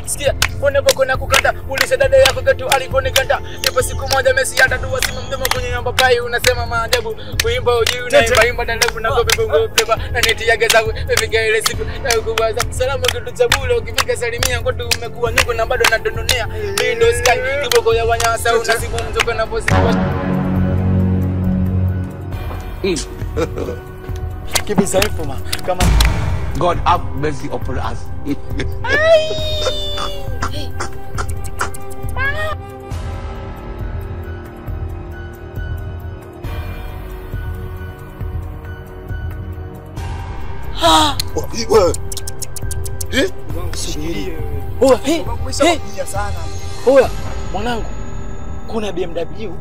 sikia kwenye voko na kukanda muulize dada yako geto aliponiganda. Ipo siku moja Messi atatuwa sima mdomo kwenye nyambapai unasema maajabu. Kuimba uje unaimba dalabu na kopi bongo flavor na neti ya gazabu. Nafika ile siku ya kupaaza salamu kitu cha bure ukifika salimia kwa tu umekuwa nyungu na bado natendonia. Mendo sky kiboko ya wanyasa una simu mzoka na vozi kibisa infoma kama God have mercy upon us. Oya mwanangu, kuna BMW,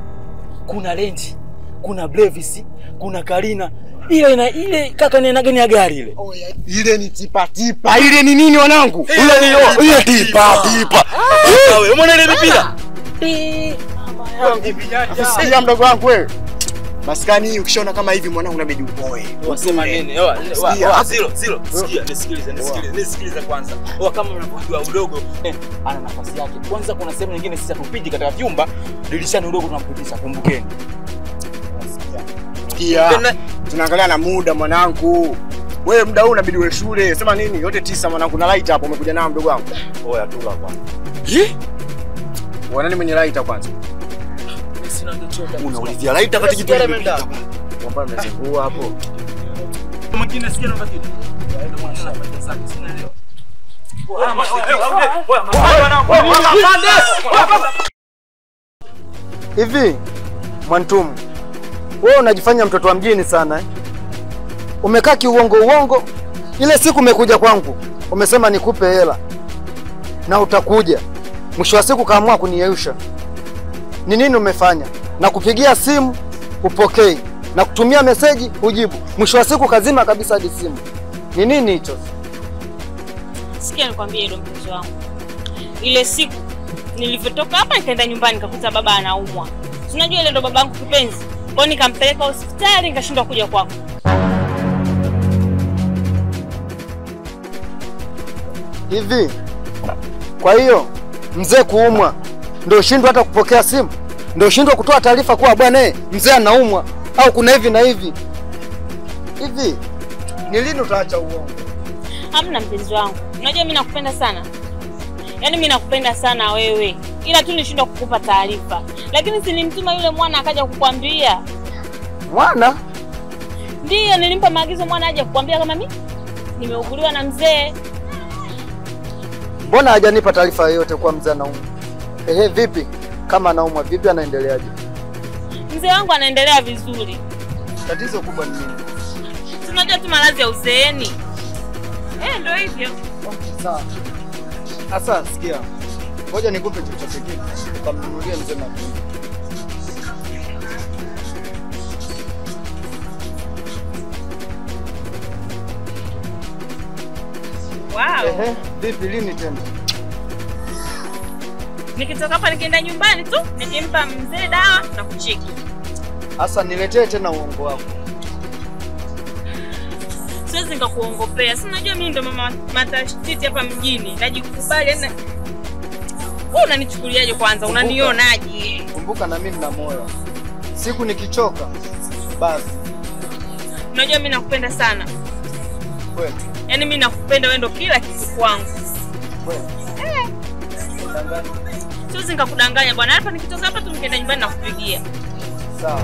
kuna Range, kuna Brevis, kuna Karina. Ile kaka ni aina gani ya gari ile? Ile ni tipa. Ile ni nini wanangu? Ile tipa. Wewe umeona ile mipira? Sikia mdogo wangu wewe. Maskani hii ukishaona kama hivi mwanangu unabidi upoe. Wasema nini? Zero. Sikia, nisikilize kwanza. Kama unavyojua udogo ana nafasi yake. Kwanza kuna sehemu nyingine sisi tupiji katika vyumba, dirishani udogo tunampitisha, kumbukeni. Sikia. Tunaangalia na muda mwanangu. Wewe muda huu unabidi uwe shule. Sema nini? Yote 9 mwanangu na light hapo umekuja nao mdogo wangu. Oya tula kwanza. Wanani mwenye light kwanza? Unaulizia light wakati kitu kimepita. Kwamba mnazingua hapo. Mwingine sikia namba kitu. Hivi Mwantumu, wewe unajifanya mtoto wa mjini sana eh? Umekaa kiuongo. Ile siku umekuja kwangu, umesema nikupe hela na utakuja. Mwisho wa siku kaamua kuniyeusha. Ni nini umefanya? Na kupigia simu upokei, na kutumia meseji ujibu. Mwisho wa siku kazima kabisa hadi simu. Ni nini hicho? Sikia nikwambie hilo mpenzi wangu. Ile siku nilivyotoka hapa nikaenda nyumbani nikakuta baba anaumwa. Unajua ile ndo babangu kipenzi. Kwa hiyo nikampeleka hospitali nikashindwa kuja kwako. Hivi. Kwa hiyo mzee kuumwa ndio shindwa hata kupokea simu? Ndio shindwa kutoa taarifa kwa bwana mzee anaumwa au kuna hivi na hivi? Hivi ni lini utaacha uongo? Hamna mpenzi wangu. Unajua mimi nakupenda sana. Yaani mimi nakupenda sana wewe. Ila tu nishindwa kukupa taarifa. Lakini si nilimtuma yule mwana akaja kukwambia. Mwana? Ndiyo nilimpa maagizo mwana aje kukwambia kama mimi nimeuguliwa na mzee. Mbona hajanipa taarifa yoyote kwa mzee anaumwa? Vipi? Kama anaumwa vipi anaendeleaje? Mzee wangu anaendelea vizuri. Tatizo kubwa ni nini? Tunajua tu maradhi ya uzeeni. Ndio hivyo. Sawa. Sasa sikia. Ngoja nikupe chochote kitu. Ukamnunulie mzee matunda. Wow. Vipi lini tena? Nikitoka hapa nikienda nyumbani tu, nikimpa mzee dawa na kucheki. Sasa niletee tena uongo wako. Siwezi nikakuongopea. Si unajua mimi ndo mama matashtiti hapa mjini. Najikubali na wewe unanichukuliaje kwanza? Unanionaje? Kumbuka na mimi nina moyo. Siku nikichoka basi. Unajua mimi nakupenda sana. Kweli. Yaani mimi nakupenda, wewe ndo kila kitu kwangu. Kweli. Siwezi nikakudanganya bwana. Hapa nikitoka hapa tu nikienda nyumbani nakupigia. Sawa.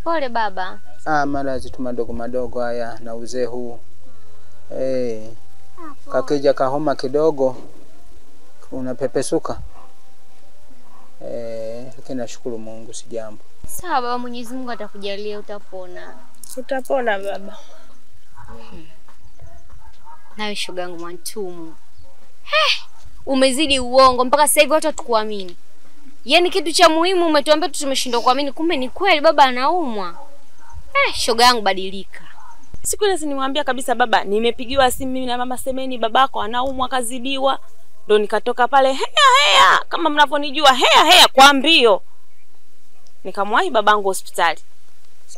Pole baba. Maradhi tu madogo madogo haya na uzee huu. Kakija kahoma kidogo unapepesuka. Lakini nashukuru Mungu si jambo. Sawa baba, Mwenyezi Mungu atakujalia utapona. Utapona baba. Nawe shogangu Mwantumu. Umezidi uongo mpaka sasa hivi watu hatukuamini. Yaani kitu cha muhimu umetuambia tu tumeshindwa kuamini, kumbe ni kweli baba anaumwa. Shogangu badilika. Siku ile nimwambia kabisa baba, nimepigiwa simu mimi na mama Semeni babako anaumwa kazidiwa. Ndio nikatoka pale hea kama mnavyonijua hea kwa mbio. Nikamwahi babangu hospitali.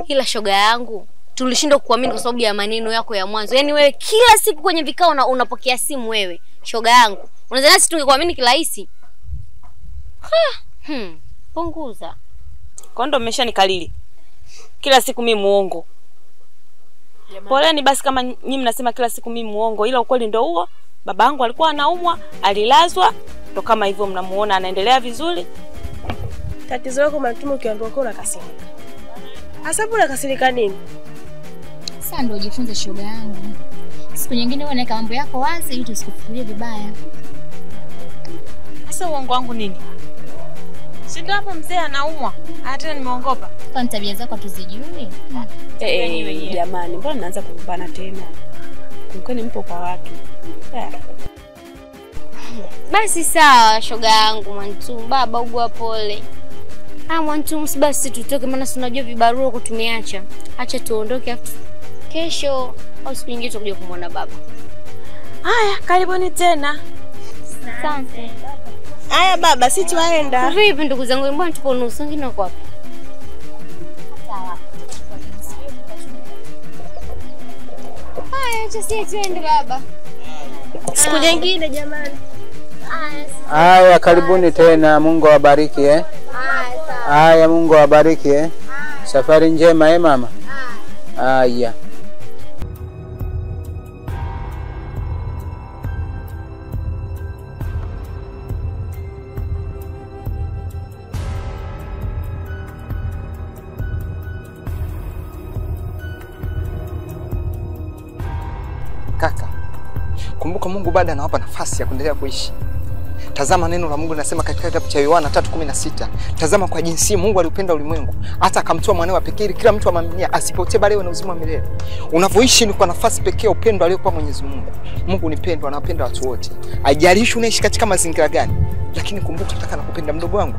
Ila shoga yangu, tulishindwa kuamini kwa sababu ya maneno yako ya mwanzo. Yaani wewe kila siku kwenye vikao unapokea simu wewe. Shoga yangu, unadhani sisi tungekuamini kirahisi? Punguza. Kwa ndo mmeshanikalili. Kila siku mimi muongo. Poleni basi kama nyinyi mnasema kila siku mimi muongo, ila ukweli ndio huo. Babangu alikuwa anaumwa, alilazwa, ndo kama hivyo mnamuona anaendelea vizuri. Tatizo lako Mwantumu ukiambiwa uko unakasirika. Hasa bora kasirika nini? Sasa ndio ujifunze shoga yangu. Siku nyingine wewe naweka mambo yako wazi ili tusikufikirie vibaya. Sasa uongo wangu nini? Si ndio hapo mzee anaumwa. Hata nimeongopa. Kwa tabia zako tuzijui. Jamani, mbona mnaanza kugombana tena? Mkeni mpo kwa watu. Basi sawa shoga yangu Mwantumu, baba ugua pole. Mwantumu basi tutoke maana si unajua vibarua kutumeacha. Acha tuondoke kesho au siku nyingine tutakuja kumwona baba. Haya, karibuni tena. Asante. Haya baba, si tuaenda. Vipi ndugu zangu, mbona tupo nusu ngine kwa wapi? Sawa. Haya, acha sisi tuende baba. Siku nyingine jamani. Haya, karibuni tena. Mungu awabariki Haya, Mungu awabariki Safari njema mama. Haya. Kaka, kumbuka Mungu bado anawapa nafasi ya kuendelea kuishi. Tazama neno la Mungu linasema katika kitabu cha Yohana 3:16, tazama kwa jinsi Mungu aliupenda ulimwengu hata akamtoa mwanawe pekee ili kila mtu amwamini asipotee bali awe na uzima wa milele. Unavyoishi ni kwa nafasi pekee ya upendo aliokupa Mwenyezi Mungu. Mungu ni pendo, anapenda watu wote. Haijalishi unaishi katika mazingira gani, lakini kumbuka nataka nakupenda mdogo wangu.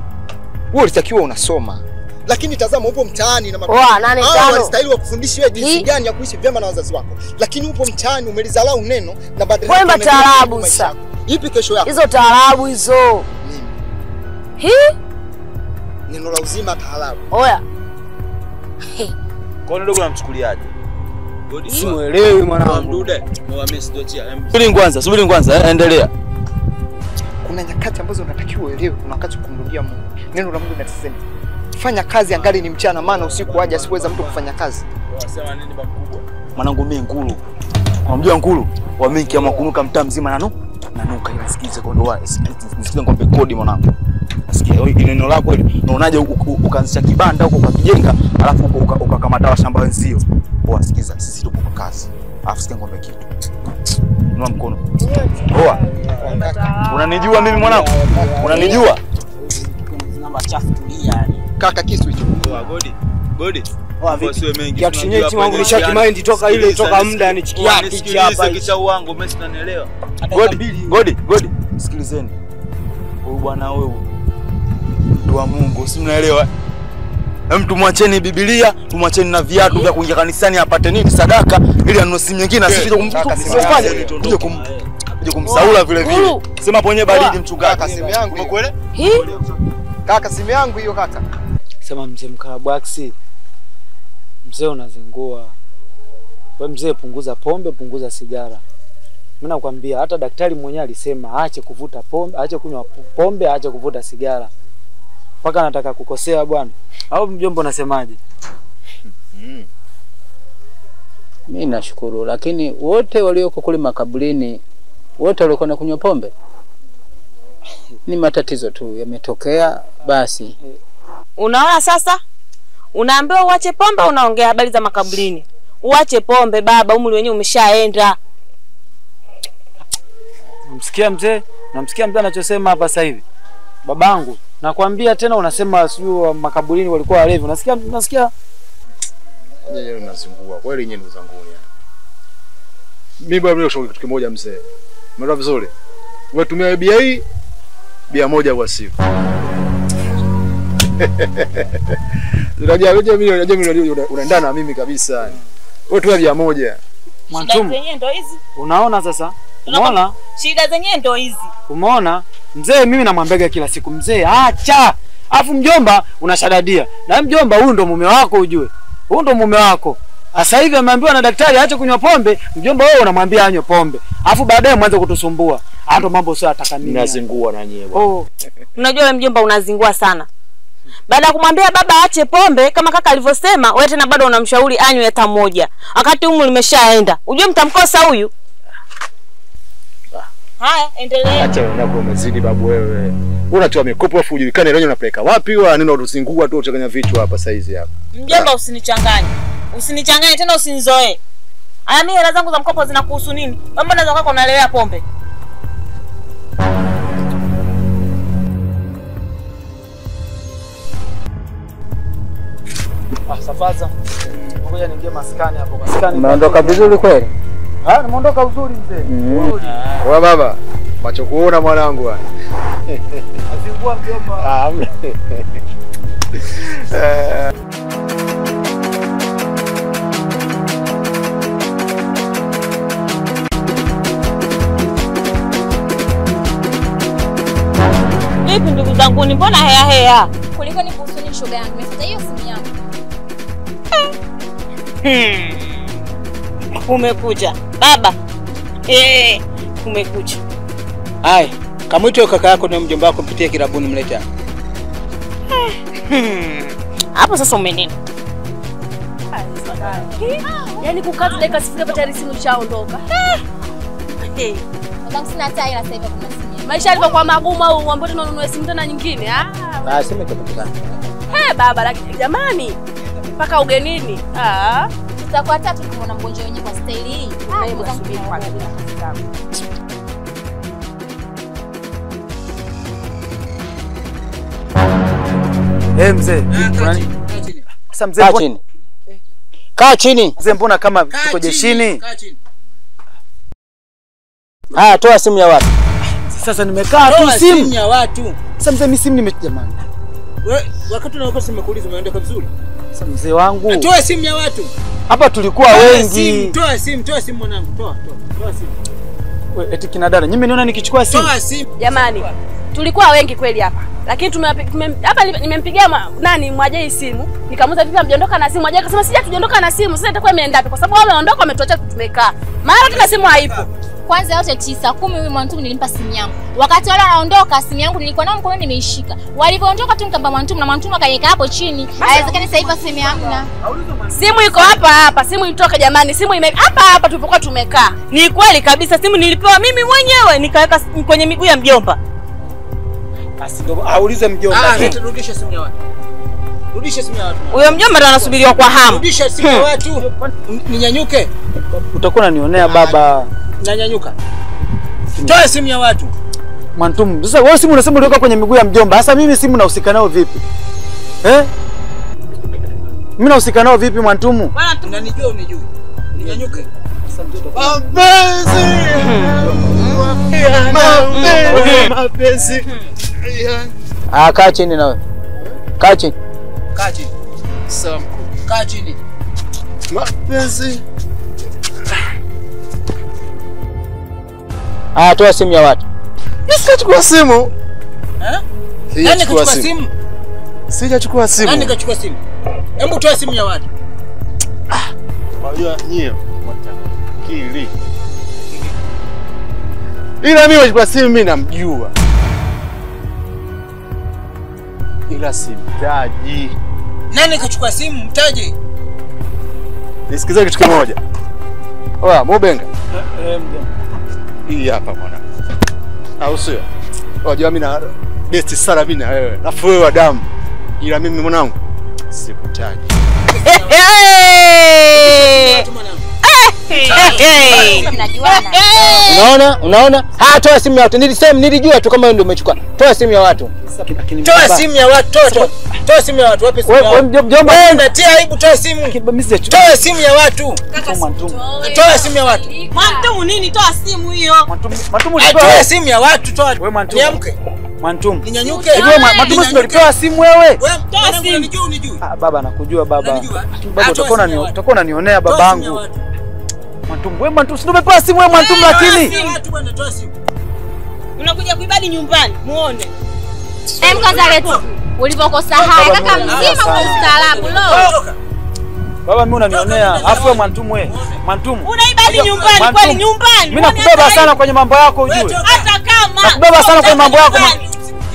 Wewe ulitakiwa unasoma. Lakini tazama upo mtaani na wanastahili wakufundishe wewe jinsi gani ya kuishi vyema na wazazi wako. Lakini upo mtaani umelizalau neno na badala yake kwenda taarabu sasa. Ipi kesho yako? Hizo taarabu hizo. Neno la uzima taarabu. Oya. Kwa nini ndogo namchukuliaje? Simuelewi mwanangu. Mdude, msidochia. Subiri kwanza, endelea. Kuna nyakati ambazo unatakiwa uelewe, kuna wakati kumrudia Mungu. Neno la Mungu linasema fanya kazi angali ni mchana, maana usiku waje asiweza mtu kufanya kazi. Wasema nini baba mkubwa? Mwanangu mimi nguru. Unamjua nguru? Wa mingi ama kunuka mtaa mzima nanuka ila sikize kondoa nisikize ngombe kodi mwanangu. Nasikia ile neno lako hili unaonaje ukaanzisha kibanda huko ukakijenga alafu ukakamata shamba wenzio. Poa, sikiza sisi tupo kwa kazi. Alafu sikia ngombe kitu. Inua mkono. Poa. Unanijua mimi mwanangu? Unanijua? Namba chafu tulia. Kaka kisu hicho. Poa, godi. Wasiwe mengi. Kiatushenye timu yangu nishakimaindi toka muda ni chiki yake hapa. Kicha uango mimi sinanielewa. Godi. Sikilizeni. Huyu bwana wewe. Mtu wa Mungu, si mnaelewa? Mtu mwacheni Biblia, tumwacheni na viatu vya kuingia kanisani apate nini sadaka ili anunue simu nyingine na sisi tuje kumsaula vile vile. Sema ponye baridi mchungaji. Kaka simu yangu. Umekwenda? Kaka simu yangu hiyo kaka. Sema mzee Mkarabwaksi. Mzee unazingua. Wewe mzee punguza pombe, punguza sigara. Mimi nakwambia hata daktari mwenyewe alisema aache kuvuta pombe, aache kunywa pombe, aache kuvuta sigara. Paka anataka kukosea bwana. Au mjomba unasemaje? Mimi nashukuru, lakini wote walioko kule makaburini wote walikuwa na kunywa pombe. Ni matatizo tu yametokea basi. Unaona sasa? Unaambiwa uache pombe, unaongea habari za makaburini. Uache pombe baba, umri wenyewe umeshaenda. Namsikia mzee anachosema hapa sasa hivi. Babangu, nakwambia tena unasema sio makaburini walikuwa walevi. Unasikia? Yeye unazingua. Kweli nyinyi uzanguni. Mimi bwana mimi ushauri kitu kimoja mzee. Umeelewa vizuri? Wewe tumia bia hii, bia moja kwa siku. Unajua mimi unaendana na mimi kabisa. Wewe tumia bia moja. Mwantumu. Shida zenyewe ndo hizi. Unaona sasa? Umeona? Shida zenyewe ndo hizi. Umeona? Mzee mimi namwambia kila siku mzee acha. Alafu mjomba unashadadia. Na mjomba huyu ndo mume wako ujue. Huyu ndo mume wako. Sasa hivi ameambiwa na daktari aache kunywa pombe, mjomba wewe unamwambia anywe pombe. Alafu baadaye mwanze kutusumbua. Hapo mambo sio ataka nini. Nazingua na nyewe bwana. Oh. Unajua wewe mjomba unazingua sana. Baada ya kumwambia baba aache pombe kama kaka alivyosema, wewe tena bado unamshauri anywe hata moja. Wakati umri umeshaenda. Unajua mtamkosa huyu. Haya, endelea. Acha unapo umezidi babu wewe. Unatoa mikopo afu ujulikane leo unapeleka wapi wewe neno utuzingua tu uchanganya vitu hapa saizi hapa. Mjomba usinichanganye. Usinichanganye tena usinizoe. Aya mimi hela zangu za mkopo zinakuhusu nini? Mbona unaweza kwako unalelea pombe? Safaza. Ngoja niingie maskani hapo. Maskani. Umeondoka vizuri kweli? Nimeondoka uzuri mzee. Wewe baba, macho kuona mwanangu bwana. Azingua mjomba. Vipi ndugu zangu, ni mbona hea? Kuliko ni kuhusu ni shoga yangu. Nimefuta hiyo simu yangu. Umekuja. Baba. Umekuja. Hai, kamwite kaka yako na mjomba wako mpitie kirabuni mleta. Hapo sasa umenena. Yaani kukata dakika sifuri tayari simu ishaondoka. Ndio sina hata sasa hivi kuna simu. Maisha yalikuwa magumu au uambo tena ununue simu tena nyingine? Simu itapatikana. Baba lakini jamani mpaka ugenini. Tutakuwa tatu tumeona mgonjwa wenyewe kwa staili hii. Msubiri kwa mzee. Sasa mzee kaa chini. Kaa chini. Mzee mbona kama tuko jeshini? Kaa chini. Toa simu ya watu. Sasa nimekaa tu simu ya watu. Sasa mzee mimi simu jamani. Wewe wakati unaokuwa simekuuliza umeondoka vizuri? Sasa mzee wangu. Toa simu ya watu. Hapa tulikuwa wengi. Toa simu mwanangu. Toa simu. Wewe eti kina dada, nyinyi niona nikichukua simu. Toa simu. Jamani, tulikuwa wengi kweli hapa. Lakini hapa nimempigia nani Mwajei simu, nikamuuliza vipi mjondoka na simu. Mwajei akasema sija tujondoka na simu, sasa itakuwa imeenda wapi? Kwa sababu wao wameondoka wametuacha tumekaa. Mara tena simu haipo. Kwanza yote 9, 10 huyu Mwantumu nilimpa simu yangu. Wakati wale wanaondoka simu yangu nilikuwa nayo mkononi nimeishika. Walivyoondoka tu nikampa Mwantumu na Mwantumu akaiweka hapo chini. Haiwezekani sasa hivi simu hamna. Simu iko hapa, simu itoke jamani. Simu hapa tulipokuwa tumekaa. Ni kweli kabisa, simu nilipewa mimi mwenyewe nikaweka kwenye miguu ya mjomba. Basi ndio aulize mjomba. Rudisha simu ya watu. Rudisha simu ya watu. Huyo mjomba ndo anasubiriwa kwa hamu. Rudisha simu ya watu. Ninyanyuke. Utakuwa unanionea baba. Nanyanyuka. Toa simu ya watu. Mwantumu, sasa wewe simu unasema uliweka kwenye miguu ya mjomba. Sasa mimi simu nahusika nao vipi? Mimi nahusika nao vipi Mwantumu? Bwana unanijua unijui. Ninyanyuke. Mapenzi. Kaa chini nawe. Kaa chini. Sawa. Kaa chini. Mapenzi. Toa simu ya watu. Sijachukua simu. Nani kachukua simu? Sijachukua simu. Nani kachukua simu? Hebu toa simu ya watu. Unajua nyie kili. Ila mimi nachukua simu mimi namjua. Ila simtaji. Nani kachukua simu? Mtaje. Nisikize kitu kimoja. Oya, Mobenga. Mjomba. Hii hapa bwana. Au sio? Unajua mimi na best sana mimi na wewe. Alafu wewe wa damu. Ila mimi mwanangu Taji. Unaona? Toa simu ya watu. Nilijua tu kama wewe ndio umechukua. Toa simu ya watu. Toa simu ya watu. Toa simu ya watu. Wapi simu? Wewe unatia aibu, toa simu. Toa simu ya watu. Toa simu ya watu. Mwantumu nini? Toa simu hiyo. Mwantumu toa simu ya watu, toa. Wewe Mwantumu. Niamke. Mwantumu. Ninyanyuke. Mwantumu ndio ulipewa simu wewe. Toa simu. Baba nakujua baba. Baba utakuwa unanionea babangu. Mwantumu, wewe Mwantumu si ndio umepewa simu wewe Mwantumu lakini. Watu bwana toa simu. Unakuja kuibadi nyumbani, muone. Kwanza letu. Ulivyokosa haya kaka mzima kwa ustaarabu lo. Baba mimi unanionea. Afu wewe Mwantumu wewe. Mwantumu. Unaibadi nyumbani, kwani nyumbani? Mimi nakubeba sana kwenye mambo yako ujue. Hata kama. Nakubeba sana kwenye mambo yako.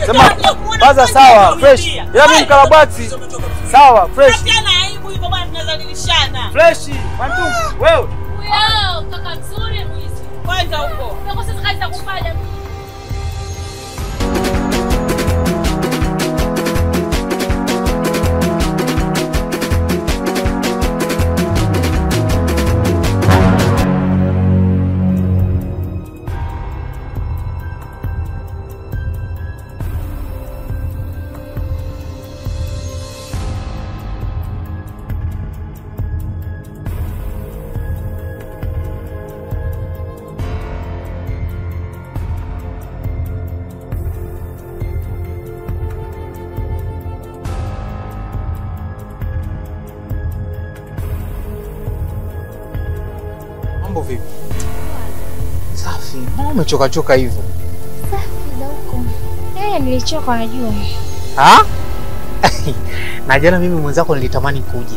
Sema baza sawa, fresh. Ila mimi mkarabati. Sawa, fresh. Hata aibu hivyo bwana tunazalilishana. Fresh. Mwantumu, wewe. Wewe kaka mzuri mwizi. Kwanza huko. Unakosa kazi za kufanya. Mambo vipi? Safi. Mbona umechoka hivyo? Safi za huko. Nilichoka najua. Na jana mimi mwenzako nilitamani kuja.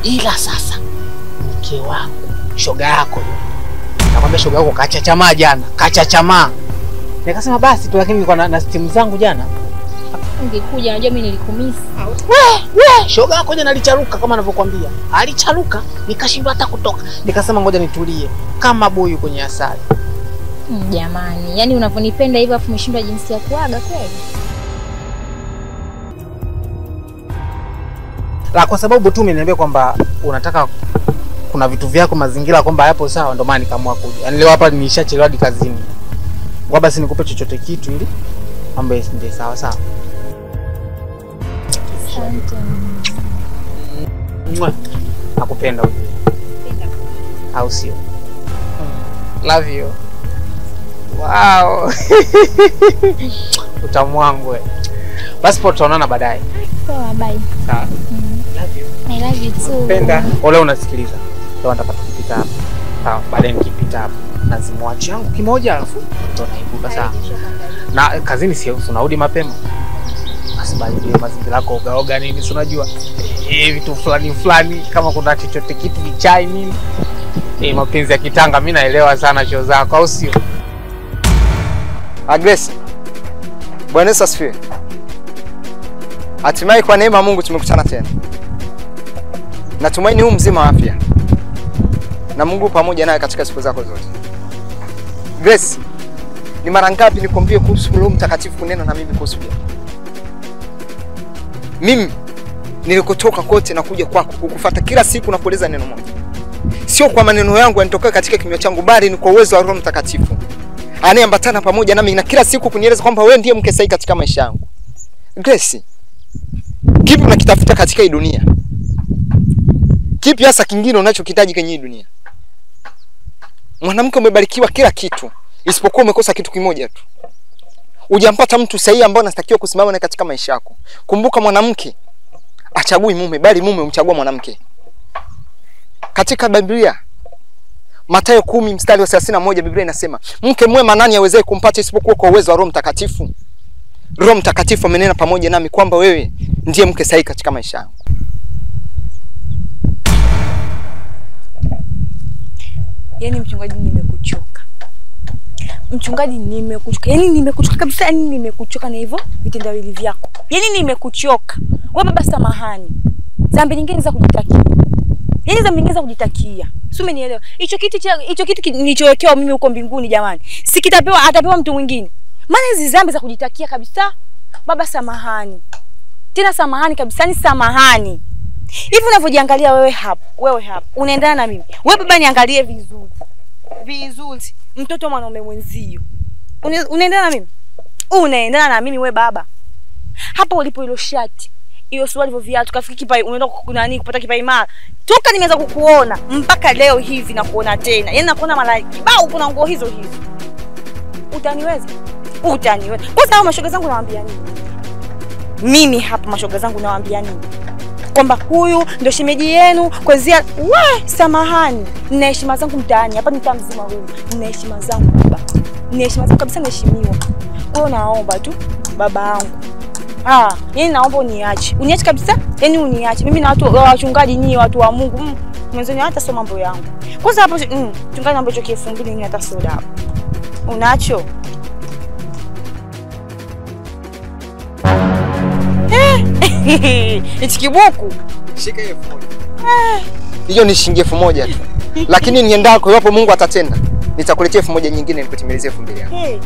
Ila sasa mke wangu, shoga yako yule. Nakwambia shoga yako kachachamaa jana, kachachamaa. Nikasema basi tu lakini nilikuwa na stimu zangu jana. Ungekuja najua mimi nilikumisi. Shoga yako jana alicharuka kama anavyokuambia. Alicharuka, nikashindwa hata kutoka. Nikasema ngoja nitulie kama boyu kwenye asali. Jamani, yani unavyonipenda hivyo afu umeshindwa jinsi ya kuaga kweli? La kwa sababu tu umeniambia kwamba unataka kuna vitu vyako mazingira kwamba hayapo sawa ndio maana nikaamua kuja. Yaani leo hapa nimeshachelewa hadi kazini. Kwa basi nikupe chochote kitu ili ambaye ndio sawa sawa. Asante. Nakupenda wewe. Au sio? Love you. Wow. Utamu wangu wewe. Basi tutaonana baadaye. Sawa, bye. Sawa. Love you. I love you too. Penda. Ole unasikiliza. Leo nataka tukipita hapa. Sawa, baadaye nikipita hapa. Nazimwachi yangu kimoja alafu tunaibuka sawa. Na kazini si unarudi mapema. Basi bali ndio mazingira yako oga nini si unajua. Vitu fulani kama kuna chochote kitu kichai nini. Mapenzi ya kitanga mimi naelewa sana show zako au sio? Grace. Bwana Yesu asifiwe. Hatimaye kwa neema ya Mungu tumekutana tena. Natumaini huu mzima wa afya. Na Mungu pamoja naye katika siku zako zote. Grace, ni mara ngapi nikwambie kuhusu Roho Mtakatifu kunena na mimi kuhusu wewe? Mimi nilikotoka kote na kuja kwako kukufuata kila siku na kueleza neno moja. Sio kwa maneno yangu yanatoka katika kinywa changu bali ni kwa uwezo wa Roho Mtakatifu. Anayeambatana pamoja nami na kila siku kunieleza kwamba wewe ndiye mke sahihi katika maisha yangu. Grace, kipi unakitafuta katika hii dunia? Kipi hasa kingine unachokitaji kwenye hii dunia? Mwanamke umebarikiwa kila kitu, isipokuwa umekosa kitu kimoja tu. Hujampata mtu sahihi ambaye anatakiwa kusimama naye katika maisha yako. Kumbuka mwanamke achagui mume bali mume umchagua mwanamke. Katika Biblia Mathayo 10 mstari wa 31 Biblia inasema, mke mwema nani awezaye kumpata isipokuwa kwa uwezo wa Roho Mtakatifu? Roho Mtakatifu amenena pamoja nami kwamba wewe ndiye mke sahihi katika maisha yangu. Yaani mchungaji nimekuchoka. Mchungaji nimekuchoka. Yaani nimekuchoka kabisa, yaani nimekuchoka na hivyo vitendawili vyako. Yaani nimekuchoka. Wewe baba samahani. Dhambi nyingine za kujitakia. Yaani dhambi nyingine za kujitakia. Si umenielewa? Hicho kitu nilichowekewa mimi huko mbinguni jamani. Si kitapewa atapewa mtu mwingine. Maana hizi dhambi za kujitakia kabisa. Baba samahani. Tena samahani kabisa, ni samahani. Hivi unavyojiangalia wewe hapa, unaendana na mimi. Wewe baba niangalie vizuri. Vizuri. Mtoto mwanaume mwenzio. Unaendana na mimi? Unaendana na mimi wewe baba. Hapo ulipo ilo shati, hiyo suruali hivyo viatu, kafiki kipai unaenda kunani kupata kipai mara. Toka nimeanza kukuona mpaka leo hivi na kuona tena. Yaani nakuona mara kibao kuna nguo hizo. Utaniweza? Utaniweza. Kwa sababu mashoga zangu nawaambia nini? Mimi hapa mashoga zangu nawaambia nini? Kwamba huyu ndio shemeji yenu kwanzia samahani. Nina heshima zangu mtaani. Hapa nitaa mzima huyu. Nina heshima zangu baba. Nina heshima zangu kabisa, naheshimiwa. Wewe naomba tu baba yangu. Yaani naomba uniache. Uniache kabisa? Yaani uniache. Mimi na watu wachungaji nyinyi watu wa Mungu. Mwenzeni hata sio mambo yangu. Kwanza hapo chungaji mambo hicho 2000 ni hata soda hapo. Unacho? Hichi kibuku. Shika 1000. Hiyo ni shilingi 1000 tu. Lakini niendako iwapo Mungu atatenda, nitakuletea 1000 nyingine nikutimilizie 2000 yako.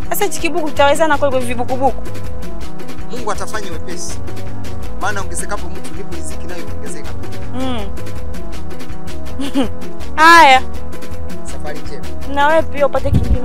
Sasa hichi kibuku tutawezana kwa vibukubuku. Mungu atafanya wepesi. Maana ongezekapo mtu ndipo riziki nayo ongezeka. Haya. Safari njema. Na wewe pia upate kingine.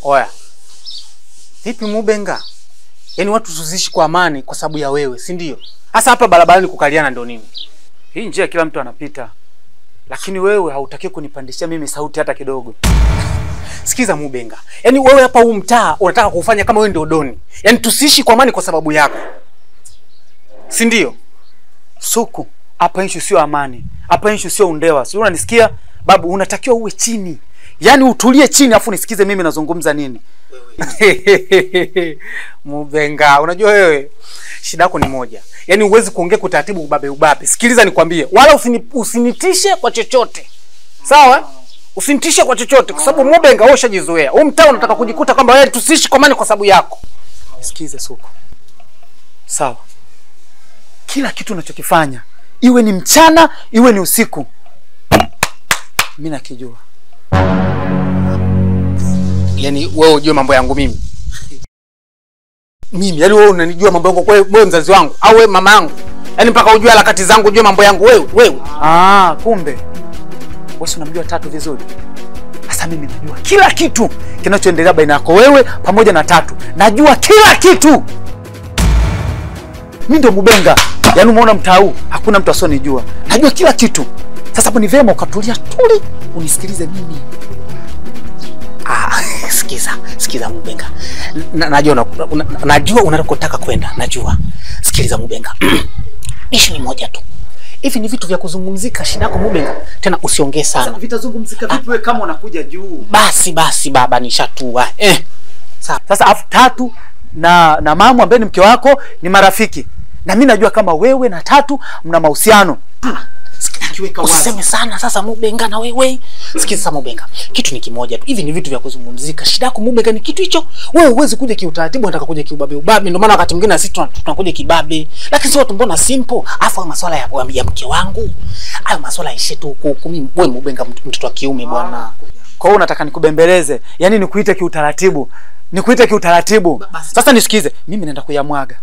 Oya. Vipi Mubenga? Yaani watu tuzishi kwa amani kwa sababu ya wewe, si ndio? Hasa hapa barabarani kukaliana ndio nini? Hii njia kila mtu anapita. Lakini wewe hautaki kunipandishia mimi sauti hata kidogo. Sikiza Mubenga. Yaani wewe hapa huu mtaa unataka kufanya kama wewe ndio doni. Yaani tusishi kwa amani kwa sababu yako. Si ndio? Suku, hapa issue sio amani. Hapa issue sio undewa. Sio unanisikia? Babu, unatakiwa uwe chini. Yaani utulie chini afu nisikize mimi nazungumza nini. Mubenga, unajua wewe shida yako ni moja. Yaani uwezi kuongea kwa taratibu ubabe. Sikiliza nikwambie, wala usinitishe kwa chochote. Sawa? Usinitishe kwa chochote kwa sababu Mubenga wewe ushajizoea. Wewe mtaa unataka kujikuta kwamba wewe tusishi kwa amani kwa sababu yako. Sikize Suku. Sawa. Kila kitu unachokifanya, iwe ni mchana, iwe ni usiku, mimi nakijua. Yaani wewe unajua mambo yangu mimi. Yaani wewe unanijua mambo yangu wewe mzazi wangu au wewe mama yangu. Yaani mpaka ujue harakati zangu, ujue mambo yangu wewe. Kumbe. Wewe unamjua Tatu vizuri. Sasa mimi najua kila kitu kinachoendelea baina yako wewe pamoja na Tatu. Najua kila kitu. Mimi ndo Mubenga. Yaani umeona mtaa huu hakuna mtu asiyonijua. Najua kila kitu. Sasa hapo ni vema ukatulia tuli unisikilize mimi. Sikiza Mubenga. Najua unakotaka kwenda, najua. Sikiliza Mubenga. Ishi ni moja tu. Hivi ni vitu vya kuzungumzika, shida yako Mubenga. Tena usiongee sana. Sasa vitazungumzika vipi wewe kama unakuja juu? Basi baba nishatua. Sasa afu Tatu na mama ambaye ni mke wako ni marafiki. Na mimi najua kama wewe na Tatu mna mahusiano. Usiseme sana sasa Mubenga na wewe. Sikiza sasa Mubenga. Kitu ni kimoja tu. Hivi ni vitu vya kuzungumzika. Shida yako Mubenga ni kitu hicho. Wewe uweze kuja kiutaratibu, unataka kuja kiubabe. Ndio maana wakati mwingine sisi tunakuja kibabe. Lakini sio watu mbona simple. Afu masuala ya mke wangu. Hayo masuala ishi tu huko. Mimi wewe Mubenga mtoto wa kiume bwana. Kwa hiyo unataka nikubembeleze. Yaani nikuite kiutaratibu. Sasa nisikize. Mimi naenda kuyamwaga.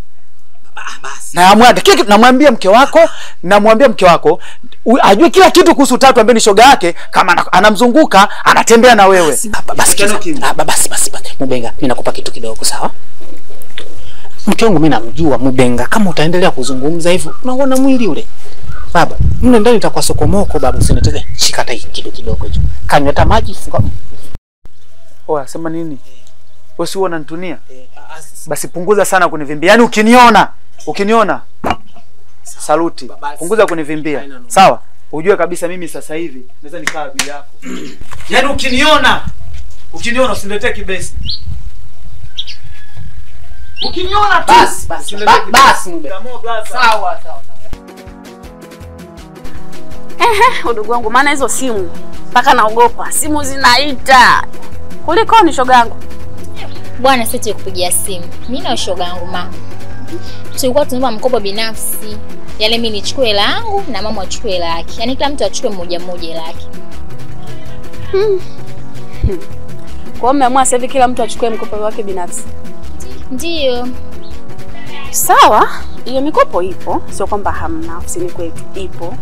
Namwaga kila kitu, namwambia mke wako ajue kila kitu kuhusu Tatu ambaye ni shoga yake, kama anamzunguka anatembea na wewe. Basi Mubenga, mimi nakupa kitu kidogo sawa? Mke wangu mimi namjua Mubenga, kama utaendelea kuzungumza hivyo unaona mwili ule. Baba, mimi ndani nitakuwa sokomoko baba, usiniteze. Shika hata kitu kidogo hicho. Kanywa hata maji funga. Oya, sema nini? Wewe si unanitunia? Basi punguza sana kunivimbia. Yaani ukiniona saluti. Punguza kunivimbia. Sawa? ujue kabisa mimi sasa hivi naweza nikaa bibi yako. Yaani ukiniona usiniletee kibesi. Ukiniona tu basi muda. Sawa. Udugu wangu, maana hizo simu mpaka naogopa. Simu zinaita. Kulikoni shoga yangu? Bwana, sisi tukupigia simu. Mimi na shoga yangu mama. Tulikuwa tunaomba mkopo binafsi. Yaani mimi nichukue hela yangu na mama achukue hela yake. Yaani kila mtu achukue mmoja hela yake. Kwa hiyo mmeamua sasa hivi kila mtu achukue mkopo wake binafsi? Ndiyo. Sawa, hiyo mikopo ipo, sio kwamba hamna, ofisini kwetu ipo.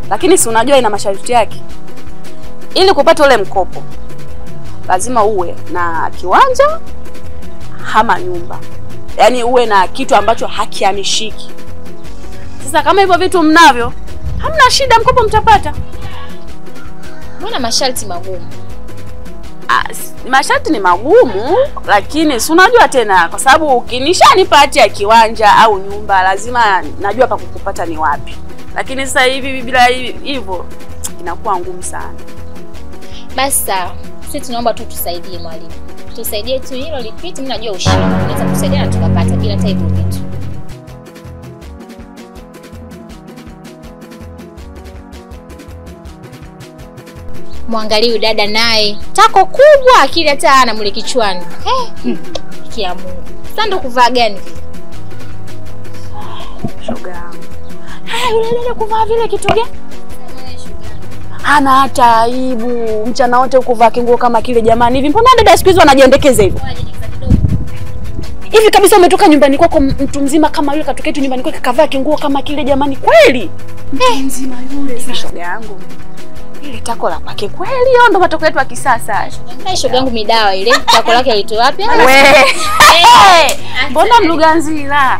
Lakini si unajua ina masharti yake. Ili kupata ule mkopo lazima uwe na kiwanja ama nyumba. Yaani uwe na kitu ambacho hakihamishiki. Sasa kama hivyo vitu mnavyo, hamna shida, mkopo mtapata. Mbona masharti magumu? Masharti ni magumu, lakini si unajua tena, kwa sababu ukinishanipa hati ya kiwanja au nyumba lazima najua pa kukupata ni wapi. Lakini sasa hivi bila hivyo inakuwa ngumu sana. Basi sawa. Sisi tunaomba tu tusaidie mwalimu. Tusaidie tu hilo lipite, mimi najua ushindi. Tunaweza kusaidia na tukapata bila hata hivyo vitu. Muangalie dada naye. Tako kubwa, akili hata ana mule kichwani. Kia Mungu. Sasa ndo kuvaa gani? Shoga yangu. Yule dada kuvaa vile kitu gani? Hana hata aibu. Mchana wote kuvaa kinguo kama kile jamani. Hivi mbona dada siku hizo anajiendekeza hivyo? Hivi kabisa umetoka nyumbani kwako mtu mzima kama yule katoka tu nyumbani kwake kavaa kinguo kama kile jamani kweli? Mtu mzima yule. Shoga yangu. Ile tako la pake kweli au ndo matoko yetu ya kisasa? Shoga yangu midawa ile. Tako lake lito wapi? Mbona mluganzila?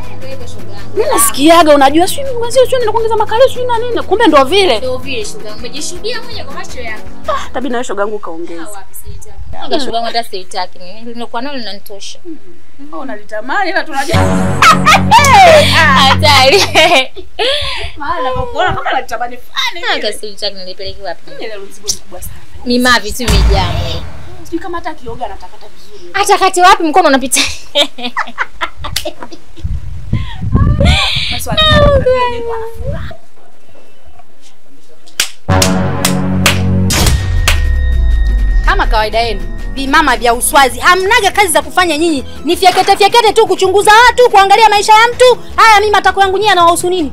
Mimi nasikiaga unajua sio mwanzo sio nakuongeza makali sio na nini. Kumbe ndo vile. Ndio vile shoga yangu. Umejishuhudia mwenyewe kwa macho yako. Tabii na shoga yangu kaongeza. Anga shoga yangu hata sitaki mimi. Nilikuwa nalo linanitosha. Unalitamani ila tunajua. Hatari. Maana nakuona kama unalitamani fulani. Anga sitaki nilipeleke wapi? Ile mzigo mkubwa sana. Mima vitu vimejaa. Sio kama hata kioga anatakata vizuri. Atakate wapi mkono unapita? Maswali. Kama kawaida yenu, vimama vya uswazi, hamnaga kazi za kufanya nyinyi. Ni fyekete tu kuchunguza watu, kuangalia maisha ya mtu. Haya mimi matako yangu nyinyi anawahusu nini?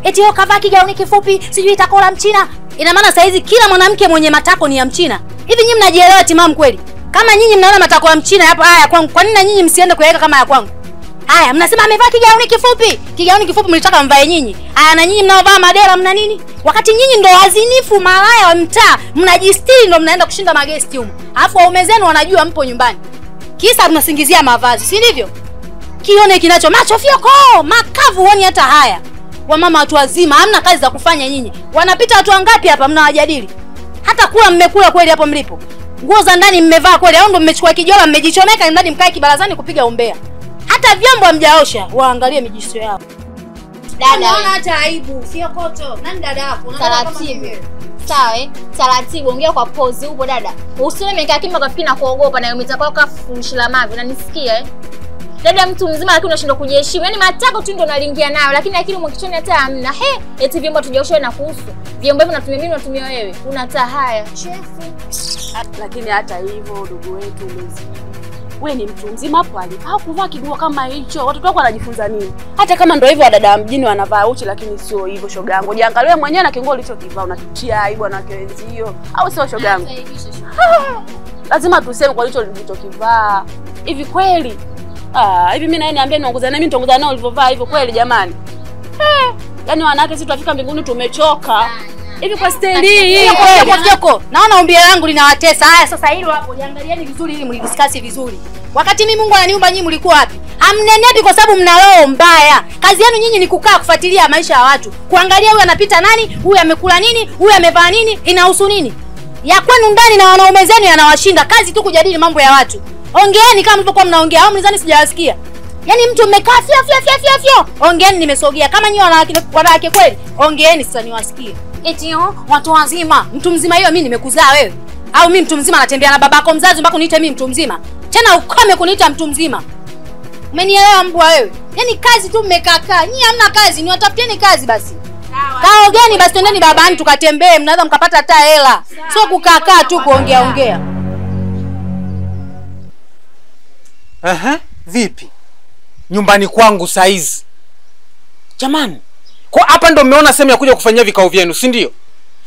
Eti yo kavaa kigauni kifupi, sijui tako la Mchina. Ina maana saa hizi kila mwanamke mwenye matako ni ya Mchina. Hivi nyinyi mnajielewa timamu kweli? Kama nyinyi mnaona matako ya Mchina hapa haya kwangu, kwa nini na nyinyi msiende kuyaweka kama ya kwangu? Haya, mnasema amevaa kigauni kifupi. Kigauni kifupi mlitaka mvae nyinyi. Haya, na nyinyi mnaovaa madera mna nini? Wakati nyinyi ndo wazinifu malaya wa mtaa, mnajistiri ndo mnaenda kushinda magesti huko. Alafu waume zenu wanajua mpo nyumbani. Kisa mnasingizia mavazi, si ndivyo? Kione kinacho macho fyoko, makavu huoni hata haya. Wamama watu wazima, hamna kazi za kufanya nyinyi. Wanapita watu wangapi hapa mnawajadili? Hata kula mmekula kweli hapo mlipo? Nguo za ndani mmevaa kweli au ndo mmechukua kijola mmejichomeka ndani mkae kibarazani kupiga umbea? Hata vyombo hamjaosha, waangalie mijiso yao. Dada, unaona hata aibu, sio koto. Nani dada yako? Taratibu. Sawa taratibu, ongea kwa pose upo dada. Usione nimekaa kimya kwa fikiri na kuogopa na umetaka kufushila mavi, unanisikia Dada mtu mzima lakini unashindwa kujiheshimu. Yaani matako tu ndio unalingia nayo lakini akili mkichoni hata hamna. Eti vyombo tujaosha na kuhusu. Vyombo hivyo natumia mimi natumia wewe. Unataa haya. Chefu. Lakini hata hivyo ndugu wetu umezidi. Wewe ni mtu mzima hapo alivaa kuvaa kiguo kama hicho. Watoto wako wanajifunza nini? Hata kama ndio hivyo wadada mjini wanavaa uchi lakini sio hivyo shoga yangu. Jiangalie mwenyewe na kinguo ulichokivaa unatutia aibu na wenzio. Au sio shoga yangu? Lazima tuseme kwa hicho ulichokivaa. Hivi kweli? Hivi mimi naye niambie niongozane na mimi nitongozana nao ulivyovaa hivyo kweli jamani? Yaani wanawake sisi tutafika mbinguni tumechoka. Hivi kwa staili hii kwa naona umbile langu linawatesa. Haya sasa hilo hapo jiangalieni vizuri ili mlidiscuss vizuri. Wakati mimi Mungu ananiumba nyinyi mlikuwa wapi? Hamnenepi kwa sababu mna roho mbaya. Kazi yenu nyinyi ni kukaa kufuatilia maisha ya watu. Kuangalia huyu anapita nani, huyu amekula nini, huyu amevaa nini, inahusu nini? Ya kwenu ndani na wanaume zenu yanawashinda. Kazi tu kujadili mambo ya watu. Ongeeni kama mlivyokuwa mnaongea au mlizani sijawasikia. Yaani mtu mmekaa fia. Ongeeni nimesogea. Kama nyinyi wanawake kweli, ongeeni sasa niwasikie. Eti watu wazima, mtu mzima hiyo mimi nimekuzaa wewe? Au mimi mtu mzima natembea na babako mzazi mpaka uniite mimi mtu mzima? Tena ukome kuniita mtu mzima. Umenielewa mbwa wewe? Yaani kazi tu mmekaa. Nyinyi hamna kazi, ni watafutieni kazi basi. Kao gani basi twendeni babani tukatembee, mnaweza mkapata hata hela. Sio kukaa tu kuongea. Vipi? Nyumbani kwangu saizi. Jamani, kwa hapa ndo mmeona sehemu ya kuja kufanyia vikao vyenu, si ndio?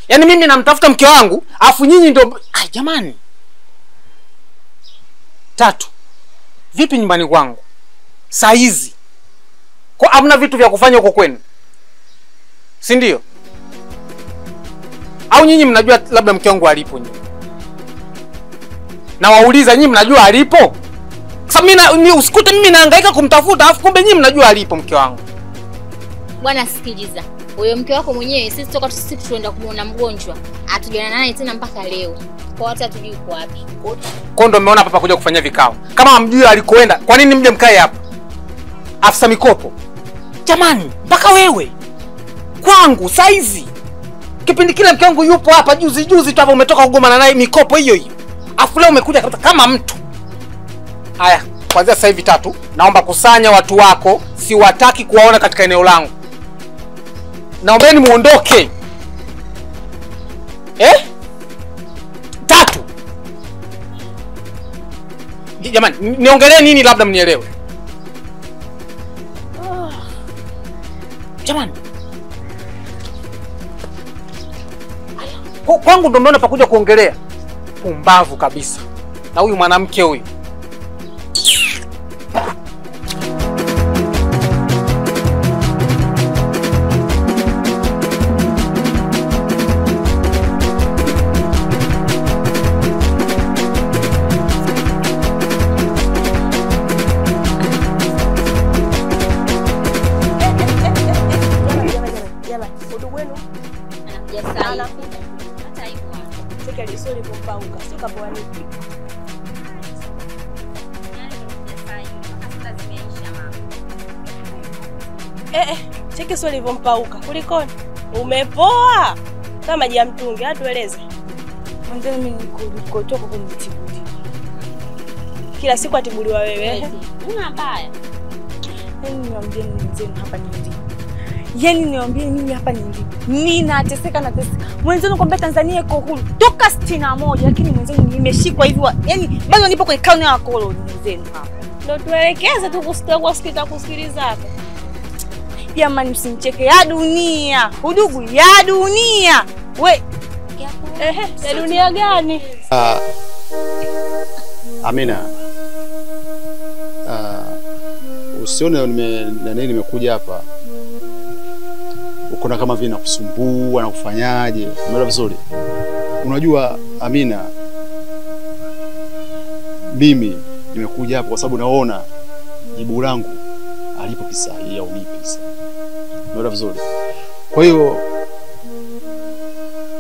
Yaani mimi namtafuta mke wangu, afu nyinyi ndo jamani. 3. Vipi nyumbani kwangu? Saizi. Kwa hamna vitu vya kufanya huko kwenu? Si ndio? Au nyinyi mnajua labda mke wangu alipo nyinyi? Na wauliza nyinyi mnajua alipo? Sasa mimi usikute mimi nahangaika kumtafuta afu kumbe nyinyi mnajua alipo mke wangu. Bwana sikiliza. Huyo mke wako mwenyewe sisi toka siku tuenda kumuona mgonjwa. Hatujana naye tena mpaka leo. Kwa hata hatujui uko wapi. Kwa ndo mmeona papa kuja kufanya vikao. Kama hamjui alikoenda, kwa nini mje mkae hapa? Afisa mikopo. Jamani, mpaka wewe. Kwangu saizi. Kipindi kile mke wangu yupo hapa juzi tu hapa umetoka kugomana naye mikopo hiyo. Afu leo umekuja kama mtu. Haya, kwanza sasa hivi 3, naomba kusanya watu wako, siwataki kuwaona katika eneo langu. Naombeni muondoke. 3. Jamani, niongelee nini labda mnielewe. Jamani. Kwangu ndo mmeona pakuja kuongelea. Pumbavu kabisa. Na huyu mwanamke huyu. Cheki swali livompauka. Kulikoni? Umepoa? Kama maji ya mtungi, atueleze. Mwanzo mimi nilikotoka kunitibuli. Kila siku atibuliwa wewe. Una mbaya. Yaani niambie mzee hapa ni nini? Yaani niambie mimi hapa ni nini? Mimi nateseka. Mwanzo nakwambia Tanzania iko huru toka 61 lakini mwanzo nimeshikwa hivi. Yaani bado nipo kwenye kauni ya koloni mzee hapa. Ndio tuelekeze tu kusikiliza hapa. Jamani msinicheke ya dunia. Udugu ya dunia. We. Ya dunia gani? Amina. Usione nimekuja hapa. Ukona kama vile nakusumbua na kufanyaje. Umeelewa vizuri? Unajua Amina, mimi nimekuja hapa kwa sababu naona jibu langu alipo kisahihi au nipi sasa. Umeelewa vizuri? Kwa hiyo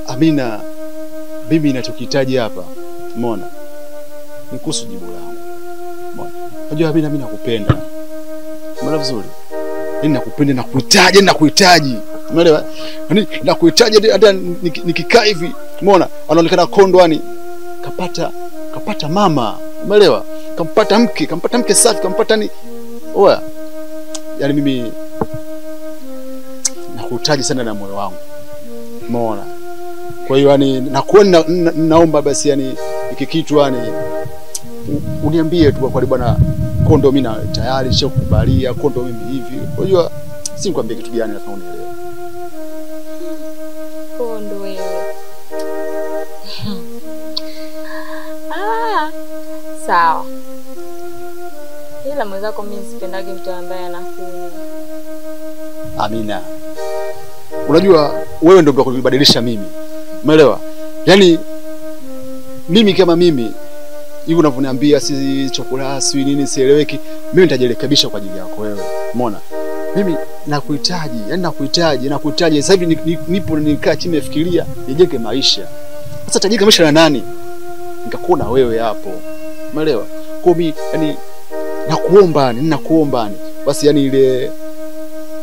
Amina, mimi ninachokihitaji hapa, umeona? Ni kuhusu jibu langu. Umeona? Unajua Amina, mimi nakupenda. Umeelewa vizuri? Mimi nakupenda na kuhitaji. Umeelewa? Yaani nakuhitaji hata nikikaa hivi, umeona? Anaonekana kondo yani kapata mama. Umeelewa? Kampata mke safi, kampata ni oya. Yaani mimi nakuhitaji sana na moyo wangu. Umeona? Kwa hiyo yani naomba basi yani iki kitu yani uniambie tu kwa bwana kondo, mimi tayari nishakukubalia kondo mimi hivi. Unajua si nikwambie kitu gani na unielewa. Kondo wewe. Sawa. Ila mwenzako mimi sipendagi mtu ambaye anakunywa. Amina, unajua wewe ndio unabadilisha mimi. Umeelewa? Yaani mimi kama mimi hivi unavyoniambia si chakula si nini sieleweki, mimi nitajirekebisha kwa ajili yako wewe. Umeona? Mimi nakuhitaji, yani nakuhitaji. Sasa hivi nipo nikaa chini nafikiria nijenge maisha. Sasa tajika maisha na nani? Nikakuona wewe hapo. Umeelewa? Kwa mimi yani nakuomba basi yani ile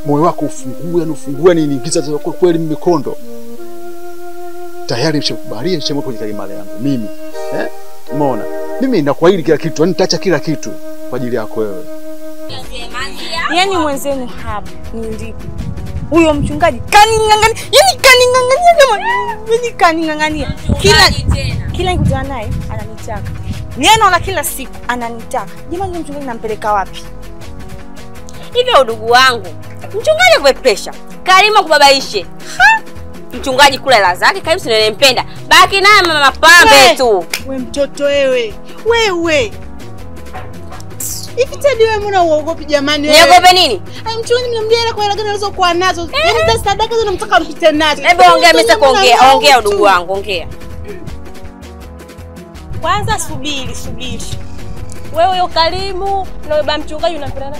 moyo wako ufungue ni niingiza kwa kweli mimi kondo. tayari nimekubalia, nishamweka kwenye kalimala yangu mimi. Umeona? Mimi nakuahidi kila kitu, yani nitaacha kila kitu kwa ajili yako wewe. Yaani mwenzenu hapa nilipo. Huyo mchungaji kaning'ang'ania. Yaani kaning'ang'ania jamani. Yaani kaning'ang'ania. Kila nikutana naye ananitaka. Neno la kila siku ananitaka. Jamani mchungaji nampeleka wapi? Hivyo udugu wangu. Mchungaji kuepesha. Karima kubabaishe. Mchungaji kula hela zake, Karimu si nilempenda. Baki naye mama pambe tu. We mtoto wewe. Wewe. Hivi Teddy wewe mbona uogopi jamani wewe? Niogope nini? Ai mchungaji mnamdia hela kwa hela gani alizokuwa nazo? Yaani za sadaka hizo namtaka mpite nazo. Hebu ongea mimi kuongea. Ongea udugu wangu, ongea. Kwanza subiri. Wewe huyo Karimu na baba mchungaji unapendana?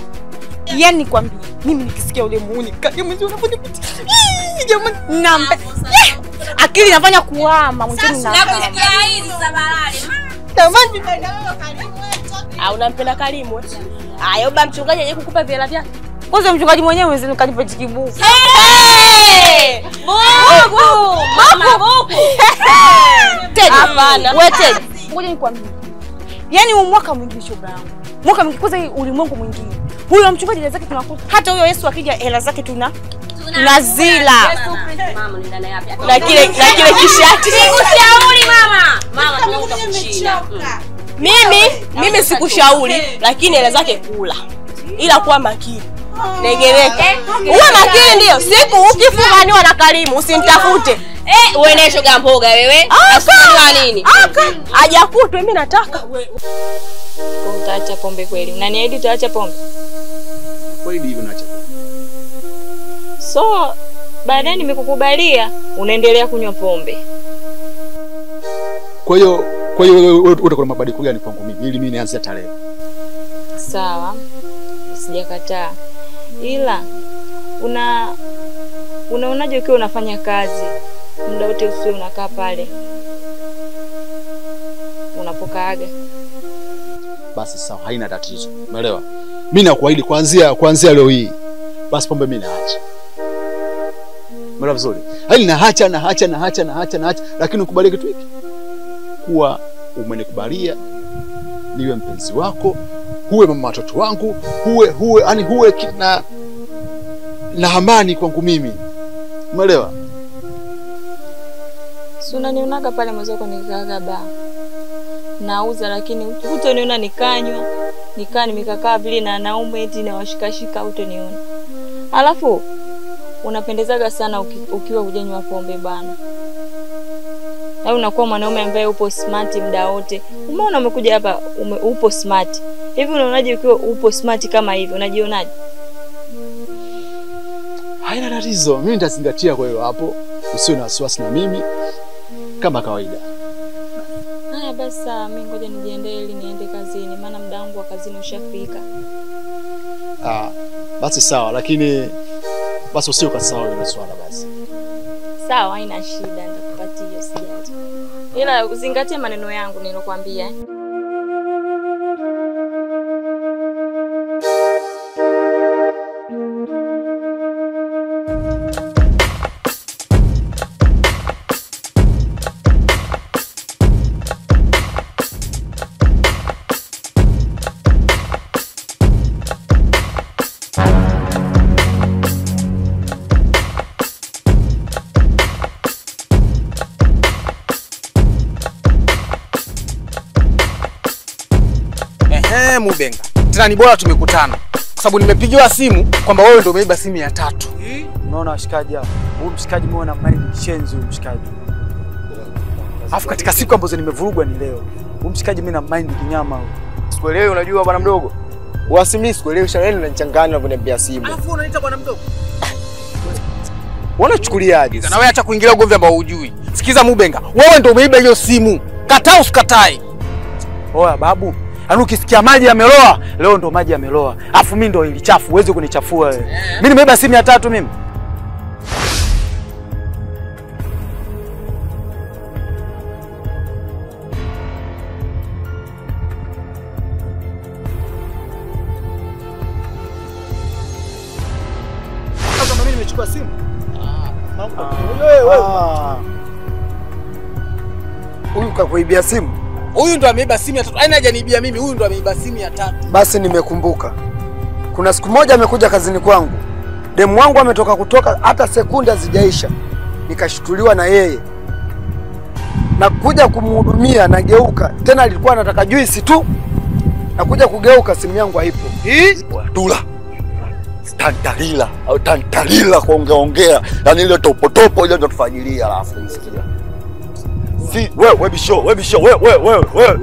Yaani nikwambie, mimi nikisikia ule muuni Karimu ndio unafanya kitu. Jamani nampe. Akili inafanya kuhama mwingine na. Nakusikia hizi sabalale. Tamani unampenda Karimu? Ayo baba mchungaji aje kukupa vile vyake. Kwanza mchungaji mwenyewe wenzenu kanipa jikibuku. Buku! Mama buku! Teddy. Hapana. Wewe Teddy. Ngoja nikwambie. Yaani mwaka mwingine shoga yangu. Mwaka mwingine kwanza ulimwengu mwingine. Huyo mchungaji hela zake tunakuta. Hata huyo Yesu akija hela zake tunazila. Mama ni ndani yapi? Na kile kishati. Sikushauri mama. Mama tunakuta kushinda. Mimi sikushauri, lakini hela zake kula. Ila kuwa makini. Negereke. Uwe makini ndio. Siku ukifumaniwa na Karimu usimtafute. Uende shoga mboga wewe. Asema nini? Hajakutwa mimi nataka. Utaacha pombe kweli? Unaniahidi utaacha pombe? Kweli hivyo naacha. So baadaye nimekukubalia unaendelea kunywa pombe. Kwa hiyo wewe utakuwa na mabadiliko gani kwangu mimi ili mimi nianze tarehe? Sawa. Sijakataa. Ila unaonaje ukiwa unafanya kazi muda wote usiwe unakaa pale unapokaaga? Basi sawa, haina tatizo. Umeelewa? Mimi nakuahidi kuanzia leo hii basi pombe mimi naacha. Umeelewa vizuri? Haini naacha lakini ukubali kitu hiki. Kuwa umenikubalia niwe mpenzi wako, huwe mama watoto wangu, huwe na amani kwangu mimi. Umeelewa? Si unanionaga pale mwenzako nikaaga baa. Nauza lakini hutoniona nikanywa. Nikaa nimekakaa vile na naume eti na washikashika hutoniona. Alafu unapendezaga sana ukiwa hujanywa pombe bana. Au unakuwa mwanaume ambaye upo smart muda wote. Umeona umekuja hapa upo smart. Hivi unaonaje ukiwa upo smart kama hivi? Unajionaje? Haina tatizo. Mimi nitazingatia kwa hiyo hapo. Usiwe na wasiwasi na mimi kama kawaida. Haya basi mimi ngoja nijiandae ili niende kazini maana muda wangu wa kazini ushafika. Basi sawa, lakini basi usio kasahau ile swala basi. Sawa, haina shida, nitakupatia usijali. Ila uzingatie maneno yangu nilokuambia. Mubenga. Tena ni bora tumekutana. Kwa sababu nimepigiwa simu kwamba wewe ndio umeiba simu ya 3. Unaona washikaji hapa. Huyu mshikaji muona mali mshenzi huyu mshikaji. Alafu katika siku ambazo nimevurugwa ni leo. Huyu mshikaji mimi na mind kinyama huyu. Sikuelewi unajua bwana mdogo. Wasimi sikuelewi shangani unanichanganya unaponiambia simu. Alafu unaita bwana mdogo. Unachukuliaje? Na wewe acha kuingilia ugomvi ambao hujui. Sikiza Mubenga, wewe ndio umeiba hiyo simu. Kataa usikatai. Oya babu. Yaani ukisikia maji yameloa, leo ndo maji yameloa. Alafu mimi ndo ilichafu, uweze kunichafua wewe. Mimi nimeiba simu ya 3 mimi. Kama mimi nimechukua simu. kakuibia simu? Huyu ndo ameiba simu ya 3. Yaani hajaniibia mimi, huyu ndo ameiba simu ya 3. Basi nimekumbuka. Kuna siku moja amekuja kazini kwangu. Demu wangu ametoka kutoka hata sekunde hazijaisha. Nikashtuliwa na yeye. Na kuja kumhudumia nageuka. Tena alikuwa anataka juisi tu. Na kuja kugeuka simu yangu haipo. Tula. Tantalila au tantalila kuongeongea. Yaani ile topotopo ile ndio tufajilia alafu nisikia. Si wewe bisho, wewe.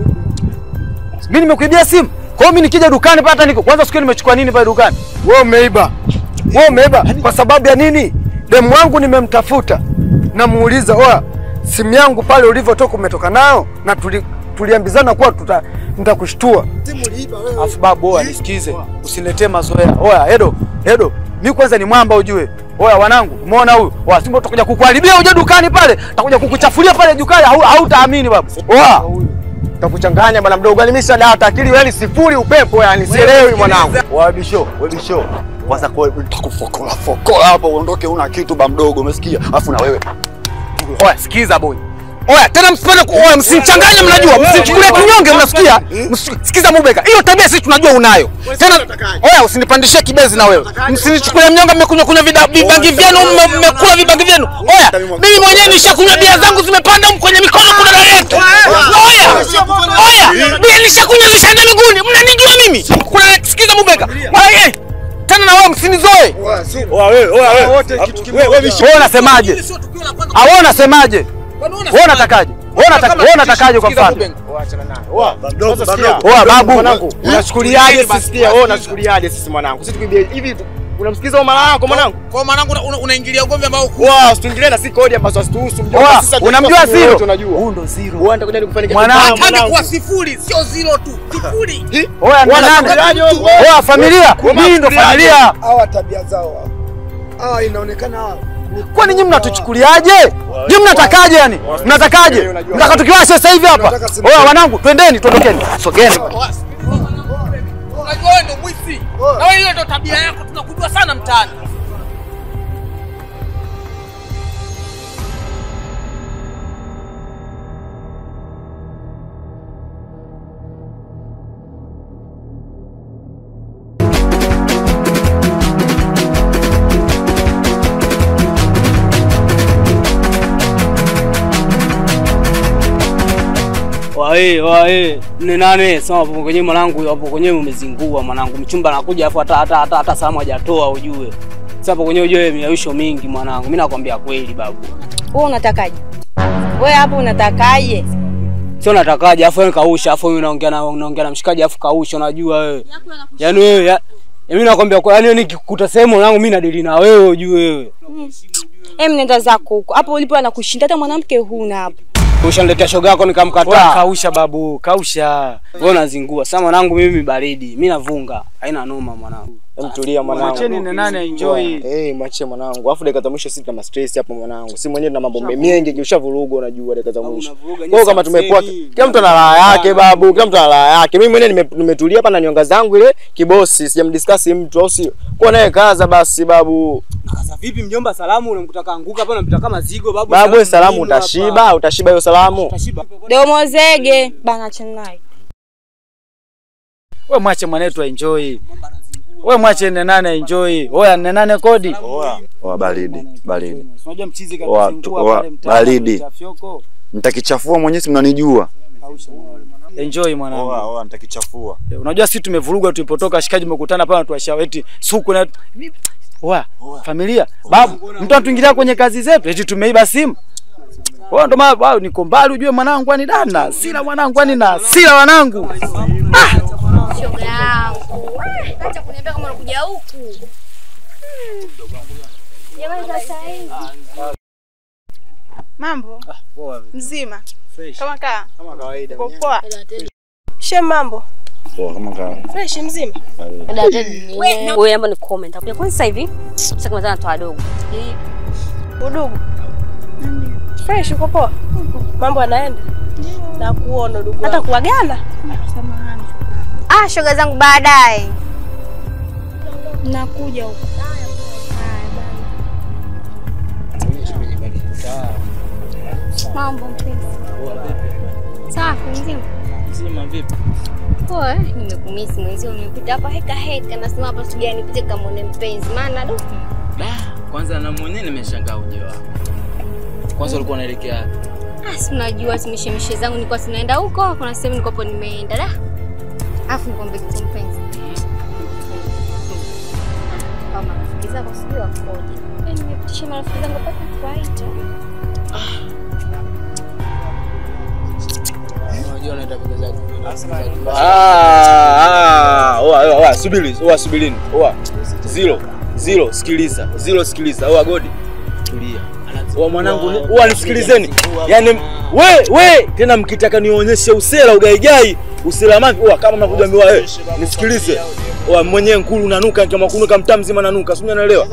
Mimi nimekuibia simu. Kwa hiyo mimi nikija dukani pata niko. Kwanza siku nimechukua nini pale dukani? Wewe umeiba. Kwa sababu ya nini? Demu wangu nimemtafuta. Namuuliza, "Oa, simu yangu pale ulivyotoka umetoka nayo?" Na tuliambizana kuwa nitakushtua. Simu uliiba wewe. Afu babu, oa nisikize. Usiniletee mazoea. Oa, Edo. Mimi kwanza ni mwamba ujue. Oya wanangu, umeona huyu? Oa, Simba tutakuja kukuharibia uje dukani pale. Tutakuja kukuchafulia pale dukani, hautaamini babu. Oa. Takuchanganya bwana mdogo. Yaani mimi sasa data akili yani sifuri upepo yani sielewi mwanangu. Wewe bisho. Kwanza kwa nitakufokola hapo uondoke una kitu ba mdogo umesikia? Afu na wewe. Oya, sikiza boy. Oya, tena msipende msimchanganye mnajua. Msichukulie kinyonge mnasikia? Sikiza Mubeka. Hiyo tabia sisi tunajua unayo. Tena oya, usinipandishie kibezi na wewe. Msinichukulie mnyonge mmekunywa vibangi vyenu, mmekula vibangi vyenu. Oya, mimi mwenyewe nishakunywa bia zangu zimepanda kwenye mikono kuna dada yetu. Oya, bia nishakunywa zishaenda miguuni. Mnanijua mimi? Kuna sikiza Mubeka. Oya, tena na wewe msinizoe. Wewe unasemaje? Wewe unasemaje? Wewe unatakaje? Wewe unatakaje kwa mfano? Oa babu, unachukuliaje sisi? Wewe unachukuliaje sisi mwanangu? Sisi tukimbia hivi unamsikiza mama yako mwanangu? Kwa mwanangu unaingilia ugomvi ambao usituingilie na si kodi ambazo asituhusu mjomba. Sisi unamjua Zero? Huyu ndo Zero. Wewe unataka kuja kufanya kitu mwanangu kwa sifuri, sio Zero tu. Sifuri. Oya mwanangu. Oya familia. Mimi ndo familia. Hawa tabia zao. Hawa inaonekana hawa. Kwani nyinyi mnatuchukuliaje? Nyinyi mnatakaje yani? Mnatakaje? Mtaka tukiwasha sasa hivi hapa? Oya wanangu, twendeni, tuondokeni. Sogeni. Unajua wewe ndo mwizi. Na wewe hiyo ndo tabia yako tunakujua sana mtaani. Wae, ni nani? Sema hapo kwenye mwanangu, hapo kwenye umezingua mwanangu. Mchumba anakuja afu hata salamu hajatoa ujue. Sasa hapo kwenye ujue miawisho mingi mwanangu. Mimi nakwambia kweli babu. Wewe unatakaje? Wewe hapo unatakaje? Sio natakaje, afu wewe kausha, afu wewe unaongea na mshikaji afu kausha unajua wewe. Yaani wewe mimi nakwambia kwa yani nikikukuta sehemu mwanangu mimi nadili na wewe ujue wewe. Nenda zako huko. Hapo ulipo anakushinda hata mwanamke huna hapo. Ushaniletea shoga yako nikamkataa. Kausha babu, kausha. Wewe unazingua. Sasa mwanangu mimi baridi. Mimi navunga. Haina noma mwanangu. Mtulia mwanangu. Mwacheni ni nani enjoy. Mwache mwanangu. Alafu dakika za mwisho sisi tuna stress hapo mwanangu. Si mwenyewe tuna mambo mengi, ushavuruga unajua dakika za mwisho. Kwa hiyo kama tumepoa kila mtu ana raha yake babu, kila mtu ana raha yake. Mimi mwenyewe nimetulia hapa na nyonga zangu ile kibosi, sijamdiscuss mtu au sio. Kwa naye kaza basi babu. Kaza vipi mjomba, salamu unamkutaka anguka hapa unamtaka kama zigo babu. Babu salamu utashiba hiyo salamu. Domo zege bana chenai. Wewe mwache mwanetu enjoy. Wewe mwache nene enjoy. Oya nene kodi. Oa baridi. Unajua mchizi kabisa pale baridi. Nitakichafua mwenyewe si mnanijua. Enjoy mwanangu. Oa nitakichafua. Unajua sisi tumevuruga tulipotoka shikaji tumekutana pale tuwashao eti suku na familia. Babu, mtu atuingilia kwenye kazi zetu eti tumeiba simu. Wewe ndo maana niko mbali ujue mwanangu kwani dana. Sila mwanangu kwani na sila wanangu. Shoga yangu. Acha kuniambia kama unakuja huku. Jamani sasa hivi. Mambo? Mzima. Fresh. Kama kawaida. Poa. Shem mambo. Poa kama kawa. Fresh mzima. Wewe hapa ni comment. Hapo kwanza sasa hivi. Sasa kama tena toa dogo. Udugu. Fresh uko poa? Mambo yanaenda? Na kuona udugu. Hata kuagana? Samahani. Shoga zangu baadaye. Nakuja huko. Mambo mpenzi. Safi mzima. Mzima vipi? Poa, nimekumisi mwenzio umepita hapa heka nasema hapa sijui nipite kamone mpenzi maana do. Kwanza na mwenyewe nimeshangaa uje wako. Kwanza ulikuwa unaelekea wapi? Si unajua mishemishe zangu nilikuwa sinaenda huko, kuna sehemu nilikuwa nimeenda da. Afu nikwambie kitu mpenzi. Kama rafiki zako sijui wakoje. Nimepitisha marafiki zangu paka kuwaita. Unajua unaenda peke zako. Subirini. Zero, sikiliza. Godi. Tulia. Mwanangu, nisikilizeni. Yaani we tena mkitaka nionyeshe usela ugaigai, usela mavi, kama mnakuambiwa nisikilize. Mwenyewe nkulu nanuka kama kunuka mtaa mzima nanuka. Sio unaelewa?